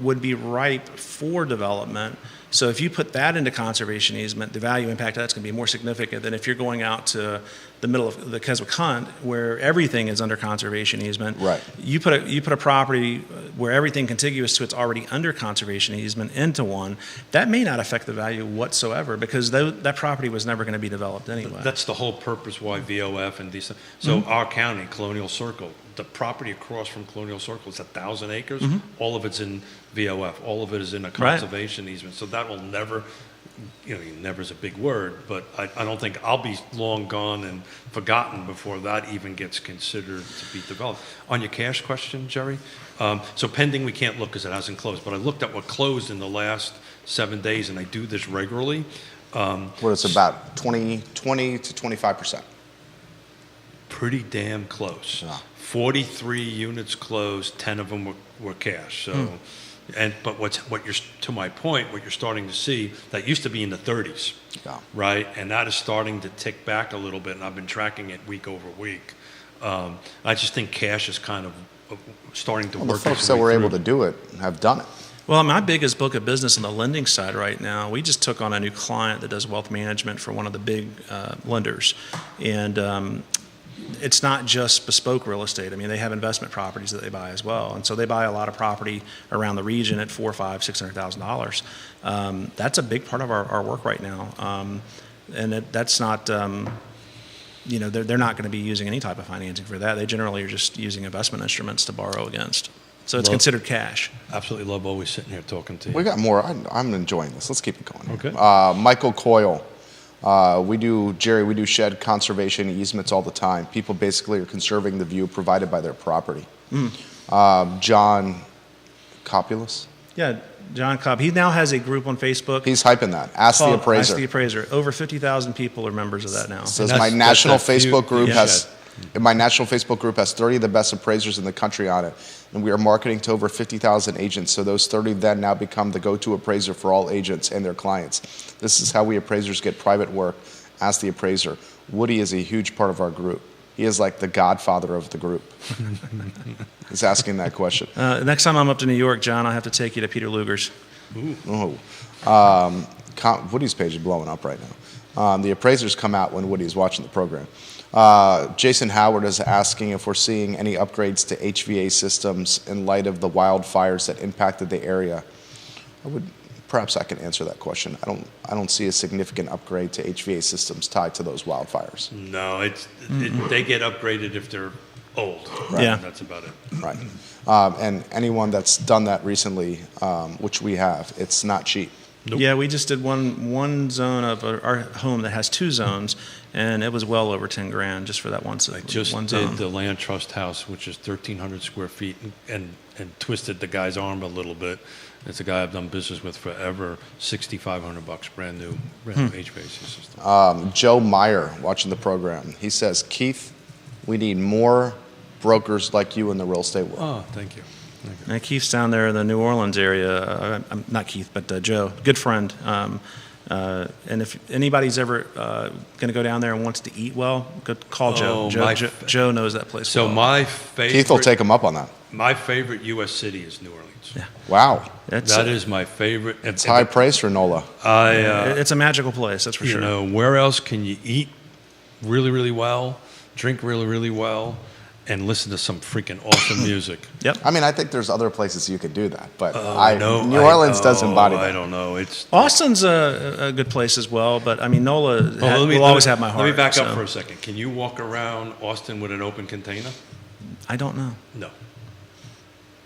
[SPEAKER 4] would be ripe for development. So if you put that into conservation easement, the value impact of that's going to be more significant than if you're going out to the middle of the Keswick Hunt, where everything is under conservation easement.
[SPEAKER 3] Right.
[SPEAKER 4] You put a property where everything contiguous to it's already under conservation easement into one, that may not affect the value whatsoever, because that property was never going to be developed anyway.
[SPEAKER 2] That's the whole purpose why VOF and these. So our county, Colonial Circle, the property across from Colonial Circle is 1,000 acres. All of it's in VOF. All of it is in a conservation easement. So that will never, never is a big word, but I don't think I'll be long gone and forgotten before that even gets considered to be developed. On your cash question, Jerry, so pending we can't look because it hasn't closed, but I looked at what closed in the last 7 days, and I do this regularly.
[SPEAKER 3] What it's about 20 to 25%.
[SPEAKER 2] Pretty damn close.
[SPEAKER 3] Yeah.
[SPEAKER 2] 43 units closed, 10 of them were cash. So, but to my point, what you're starting to see, that used to be in the 30s,
[SPEAKER 3] Yeah.
[SPEAKER 2] right? And that is starting to tick back a little bit, and I've been tracking it week over week. I just think cash is kind of starting to
[SPEAKER 3] Well,
[SPEAKER 2] work.
[SPEAKER 3] the folks that were able to do it have done it.
[SPEAKER 4] Well, my biggest book of business on the lending side right now, we just took on a new client that does wealth management for one of the big lenders. And it's not just bespoke real estate. I mean, they have investment properties that they buy as well. And so they buy a lot of property around the region at $400,000, $500,000, $600,000. That's a big part of our work right now. And that's not, they're not going to be using any type of financing for that. They generally are just using investment instruments to borrow against. So it's considered cash.
[SPEAKER 2] Absolutely love always sitting here talking to you.
[SPEAKER 3] We got more. I'm enjoying this. Let's keep it going.
[SPEAKER 2] Okay.
[SPEAKER 3] Michael Coyle. We do shed conservation easements all the time. People basically are conserving the view provided by their property. John Copulus?
[SPEAKER 4] Yeah, John Cobb. He now has a group on Facebook.
[SPEAKER 3] He's hyping that. Ask the
[SPEAKER 4] called
[SPEAKER 3] Appraiser.
[SPEAKER 4] Ask the Appraiser. Over 50,000 people are members of that now.
[SPEAKER 3] Says
[SPEAKER 2] And
[SPEAKER 3] my
[SPEAKER 2] that's
[SPEAKER 3] national
[SPEAKER 2] that few-
[SPEAKER 3] Facebook group
[SPEAKER 2] yeah.
[SPEAKER 3] has my national Facebook group has 30 of the best appraisers in the country on it, and we are marketing to over 50,000 agents. So those 30 then now become the go-to appraiser for all agents and their clients. This is how we appraisers get private work. Ask the Appraiser. Woody is a huge part of our group. He is like the godfather of the group. He's asking that question.
[SPEAKER 4] Next time I'm up to New York, John, I'll have to take you to Peter Luger's.
[SPEAKER 3] Woody's page is blowing up right now. The appraisers come out when Woody's watching the program. Jason Howard is asking if we're seeing any upgrades to HVA systems in light of the wildfires that impacted the area. Perhaps I can answer that question. I don't see a significant upgrade to HVA systems tied to those wildfires.
[SPEAKER 2] No, they get upgraded if they're old.
[SPEAKER 4] Right. Yeah.
[SPEAKER 2] That's about it.
[SPEAKER 3] Right. And anyone that's done that recently, which we have, it's not cheap.
[SPEAKER 2] Nope.
[SPEAKER 4] Yeah, we just did one zone of our home that has 2 zones, and it was well over 10 grand just for that one
[SPEAKER 2] I just
[SPEAKER 4] one
[SPEAKER 2] did
[SPEAKER 4] zone.
[SPEAKER 2] the Land Trust house, which is 1,300 square feet, and twisted the guy's arm a little bit. It's a guy I've done business with forever. $6,500, brand new HVAC system.
[SPEAKER 3] Joe Meyer, watching the program, he says, Keith, we need more brokers like you in the real estate world.
[SPEAKER 2] Oh, thank you.
[SPEAKER 4] And Keith's down there in the New Orleans area. Not Keith, but Joe, good friend. And if anybody's ever going to go down there and wants to eat well, go call Joe. Joe knows that place.
[SPEAKER 2] So
[SPEAKER 4] well.
[SPEAKER 2] my favorite.
[SPEAKER 3] Keith will take him up on that.
[SPEAKER 2] My favorite U.S. city is New Orleans.
[SPEAKER 4] Yeah.
[SPEAKER 3] Wow.
[SPEAKER 2] That is my favorite.
[SPEAKER 3] It's high praise for NOLA.
[SPEAKER 4] It's a magical place, that's for
[SPEAKER 2] You
[SPEAKER 4] sure.
[SPEAKER 2] know, where else can you eat really, really well, drink really, really well, and listen to some freaking awesome music?
[SPEAKER 4] Yep.
[SPEAKER 3] I mean, I think there's other places you could do that, but
[SPEAKER 2] No,
[SPEAKER 3] New Orleans does embody that.
[SPEAKER 2] I don't know.
[SPEAKER 4] Austin's a good place as well, but I mean, NOLA
[SPEAKER 2] Let me-
[SPEAKER 4] will always have my heart.
[SPEAKER 2] Let me back up
[SPEAKER 4] so.
[SPEAKER 2] for a second. Can you walk around Austin with an open container?
[SPEAKER 4] I don't know.
[SPEAKER 2] No.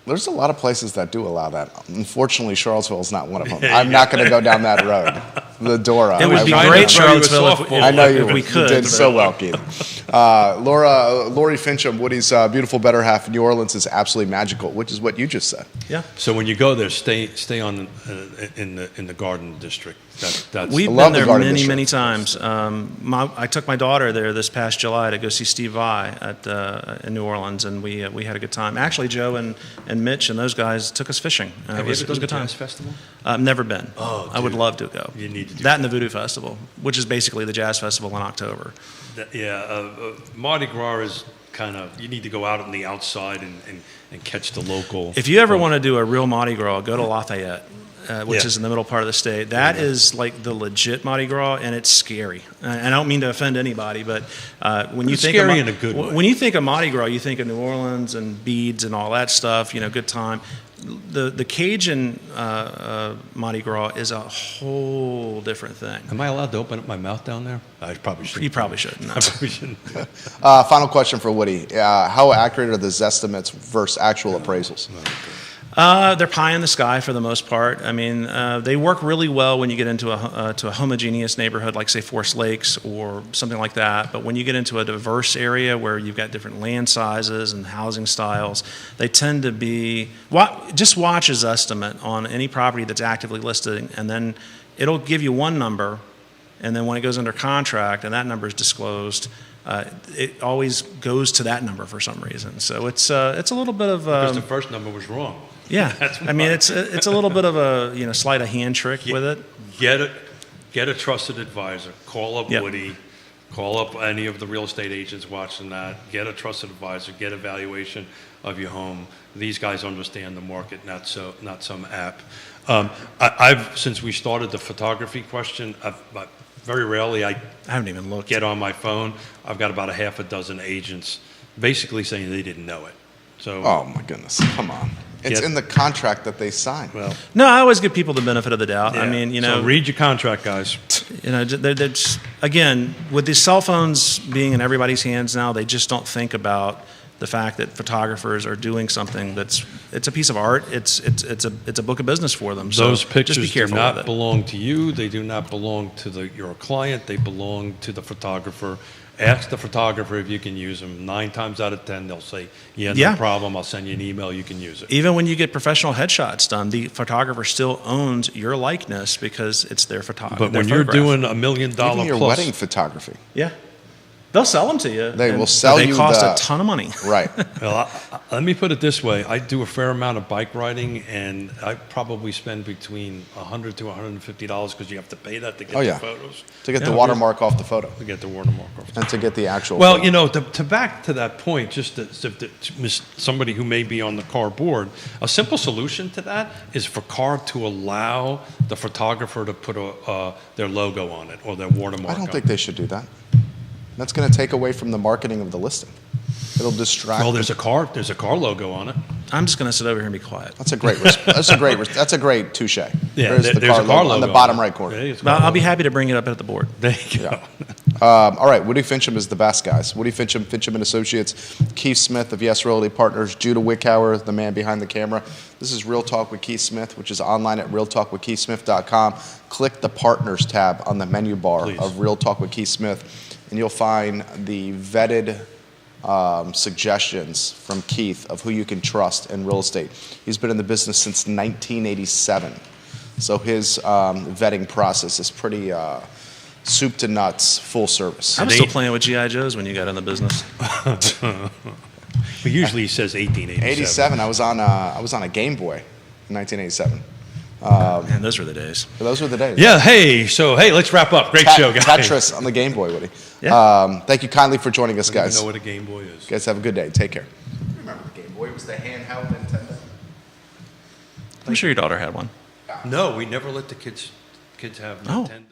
[SPEAKER 3] There's a lot of places that do allow that. Unfortunately, Charlottesville is not one of them. I'm not going to go down that road. The Dora.
[SPEAKER 4] It would be
[SPEAKER 2] trying to
[SPEAKER 4] great,
[SPEAKER 2] throw you a
[SPEAKER 4] Charlottesville,
[SPEAKER 2] softball.
[SPEAKER 3] I know you,
[SPEAKER 4] if we
[SPEAKER 3] you
[SPEAKER 4] could.
[SPEAKER 3] did
[SPEAKER 4] but-
[SPEAKER 3] so well, Keith. Lori Fincham, Woody's beautiful better half in New Orleans is absolutely magical, which is what you just said.
[SPEAKER 4] Yeah.
[SPEAKER 2] So when you go there, stay on in the Garden District. That's
[SPEAKER 4] We've
[SPEAKER 3] I love
[SPEAKER 4] been
[SPEAKER 3] the
[SPEAKER 4] there
[SPEAKER 3] Garden
[SPEAKER 4] many,
[SPEAKER 3] District.
[SPEAKER 4] many times. I took my daughter there this past July to go see Steve Vai in New Orleans, and we had a good time. Actually, Joe and Mitch and those guys took us fishing.
[SPEAKER 2] Have
[SPEAKER 4] It was
[SPEAKER 2] you
[SPEAKER 4] a
[SPEAKER 2] ever
[SPEAKER 4] good
[SPEAKER 2] done
[SPEAKER 4] time.
[SPEAKER 2] the Jazz Festival?
[SPEAKER 4] Never been.
[SPEAKER 2] Oh,
[SPEAKER 4] I would
[SPEAKER 2] dude.
[SPEAKER 4] love to go.
[SPEAKER 2] You need to do
[SPEAKER 4] that and the Voodoo Festival, which is basically the jazz festival in October.
[SPEAKER 2] Mardi Gras is kind of, you need to go out on the outside and catch the local.
[SPEAKER 4] If you ever want to do a real Mardi Gras, go to Lafayette, which
[SPEAKER 2] Yeah.
[SPEAKER 4] is in the middle part of the state. That is like the legit Mardi Gras, and it's scary. And I don't mean to offend anybody, but when you
[SPEAKER 2] It's
[SPEAKER 4] think
[SPEAKER 2] scary
[SPEAKER 4] of,
[SPEAKER 2] in a good way.
[SPEAKER 4] when you think of Mardi Gras, you think of New Orleans and beads and all that stuff. Good time. The Cajun Mardi Gras is a whole different thing.
[SPEAKER 2] Am I allowed to open up my mouth down there? I probably shouldn't.
[SPEAKER 4] You probably shouldn't. No.
[SPEAKER 2] I probably shouldn't.
[SPEAKER 3] Final question for Woody. How accurate are the Zestimates versus actual appraisals?
[SPEAKER 4] They're pie in the sky for the most part. I mean, they work really well when you get into a homogeneous neighborhood like, say, Forest Lakes or something like that. But when you get into a diverse area where you've got different land sizes and housing styles, they tend to be just watch his estimate on any property that's actively listed, and then it'll give you one number, and then when it goes under contract and that number is disclosed, it always goes to that number for some reason. So it's a little bit of
[SPEAKER 2] Because the first number was wrong.
[SPEAKER 4] yeah.
[SPEAKER 2] That's
[SPEAKER 4] I mean,
[SPEAKER 2] why.
[SPEAKER 4] it's a little bit of a sleight of hand trick with it.
[SPEAKER 2] Get a trusted advisor. Call up
[SPEAKER 4] Yep.
[SPEAKER 2] Woody. Call up any of the real estate agents watching that. Get a trusted advisor. Get a valuation of your home. These guys understand the market, not some app. I've since we started the photography question, I've very rarely I
[SPEAKER 4] haven't even looked.
[SPEAKER 2] get on my phone. I've got about a half a dozen agents basically saying they didn't know it. So
[SPEAKER 3] Oh, my goodness. Come on. It's
[SPEAKER 2] Yeah.
[SPEAKER 3] in the contract that they signed.
[SPEAKER 2] well,
[SPEAKER 4] No, I always give people the benefit of the doubt. I
[SPEAKER 2] yeah.
[SPEAKER 4] mean,
[SPEAKER 2] So read your contract, guys.
[SPEAKER 4] they're just, again, with these cell phones being in everybody's hands now, they just don't think about the fact that photographers are doing something it's a piece of art. It's a book of business for them. So
[SPEAKER 2] Those
[SPEAKER 4] just be
[SPEAKER 2] pictures do
[SPEAKER 4] careful with
[SPEAKER 2] not
[SPEAKER 4] it.
[SPEAKER 2] belong to you. They do not belong to your client. They belong to the photographer. Ask the photographer if you can use them. 9 times out of 10, they'll say, yeah, no
[SPEAKER 4] Yeah.
[SPEAKER 2] problem. I'll send you an email. You can use it.
[SPEAKER 4] Even when you get professional headshots done, the photographer still owns your likeness because it's their photography.
[SPEAKER 2] But when you're doing $1 million
[SPEAKER 3] Even your
[SPEAKER 2] plus,
[SPEAKER 3] wedding photography.
[SPEAKER 4] yeah, they'll sell them to you.
[SPEAKER 3] They
[SPEAKER 4] and-
[SPEAKER 3] will sell
[SPEAKER 4] but
[SPEAKER 3] you
[SPEAKER 4] They cost
[SPEAKER 3] the-
[SPEAKER 4] a ton of money.
[SPEAKER 3] Right.
[SPEAKER 2] well, let me put it this way. I do a fair amount of bike riding, and I probably spend between $100 to $150 because you have to pay that to get
[SPEAKER 3] Oh, yeah.
[SPEAKER 2] the photos.
[SPEAKER 3] To get
[SPEAKER 4] Yeah.
[SPEAKER 3] the watermark off the photo
[SPEAKER 2] To get the watermark off.
[SPEAKER 3] and to get the actual
[SPEAKER 2] Well,
[SPEAKER 3] photo.
[SPEAKER 2] you know, to back to that point, just somebody who may be on the car board, a simple solution to that is for car to allow the photographer to put their logo on it or their watermark
[SPEAKER 3] I don't
[SPEAKER 2] on
[SPEAKER 3] think
[SPEAKER 2] it.
[SPEAKER 3] they should do that. That's going to take away from the marketing of the listing. It'll distract.
[SPEAKER 2] Well, there's a car logo on it.
[SPEAKER 4] I'm just going to sit over here and be quiet.
[SPEAKER 3] That's a great. That's a great touche.
[SPEAKER 2] Yeah,
[SPEAKER 3] There's the
[SPEAKER 2] there's
[SPEAKER 3] car
[SPEAKER 2] a car
[SPEAKER 3] logo on the
[SPEAKER 2] logo
[SPEAKER 3] bottom
[SPEAKER 2] it.
[SPEAKER 3] right corner.
[SPEAKER 2] There you go.
[SPEAKER 4] But I'll be happy to bring it up at the board.
[SPEAKER 2] There you go.
[SPEAKER 3] All right, Woody Fincham is the best, guys. Woody Fincham, Fincham and Associates, Keith Smith of Yes Realty Partners, Judah Wickhauer, the man behind the camera. This is Real Talk with Keith Smith, which is online at realtalkwithkeithsmith.com. Click the Partners tab on the menu bar
[SPEAKER 2] Please.
[SPEAKER 3] of Real Talk with Keith Smith, and you'll find the vetted suggestions from Keith of who you can trust in real estate. He's been in the business since 1987, so his vetting process is pretty soup to nuts, full service.
[SPEAKER 4] I was still playing with GI Joes when you got in the business.
[SPEAKER 2] But usually he says 1887.
[SPEAKER 3] 87. I was on a Game Boy in 1987.
[SPEAKER 4] Man, those were the days.
[SPEAKER 3] So those were the days.
[SPEAKER 2] Yeah, hey, let's wrap up. Great show, guys.
[SPEAKER 3] Tetris on the Game Boy, Woody.
[SPEAKER 4] Yeah.
[SPEAKER 3] Thank you kindly for joining us,
[SPEAKER 2] I don't
[SPEAKER 3] guys.
[SPEAKER 2] even know what a Game Boy is.
[SPEAKER 3] Guys, have a good day. Take care. Remember the Game Boy? It was the handheld Nintendo.
[SPEAKER 4] I'm sure your daughter had one.
[SPEAKER 2] No, we never let the kids have
[SPEAKER 4] Oh.
[SPEAKER 2] Nintendo.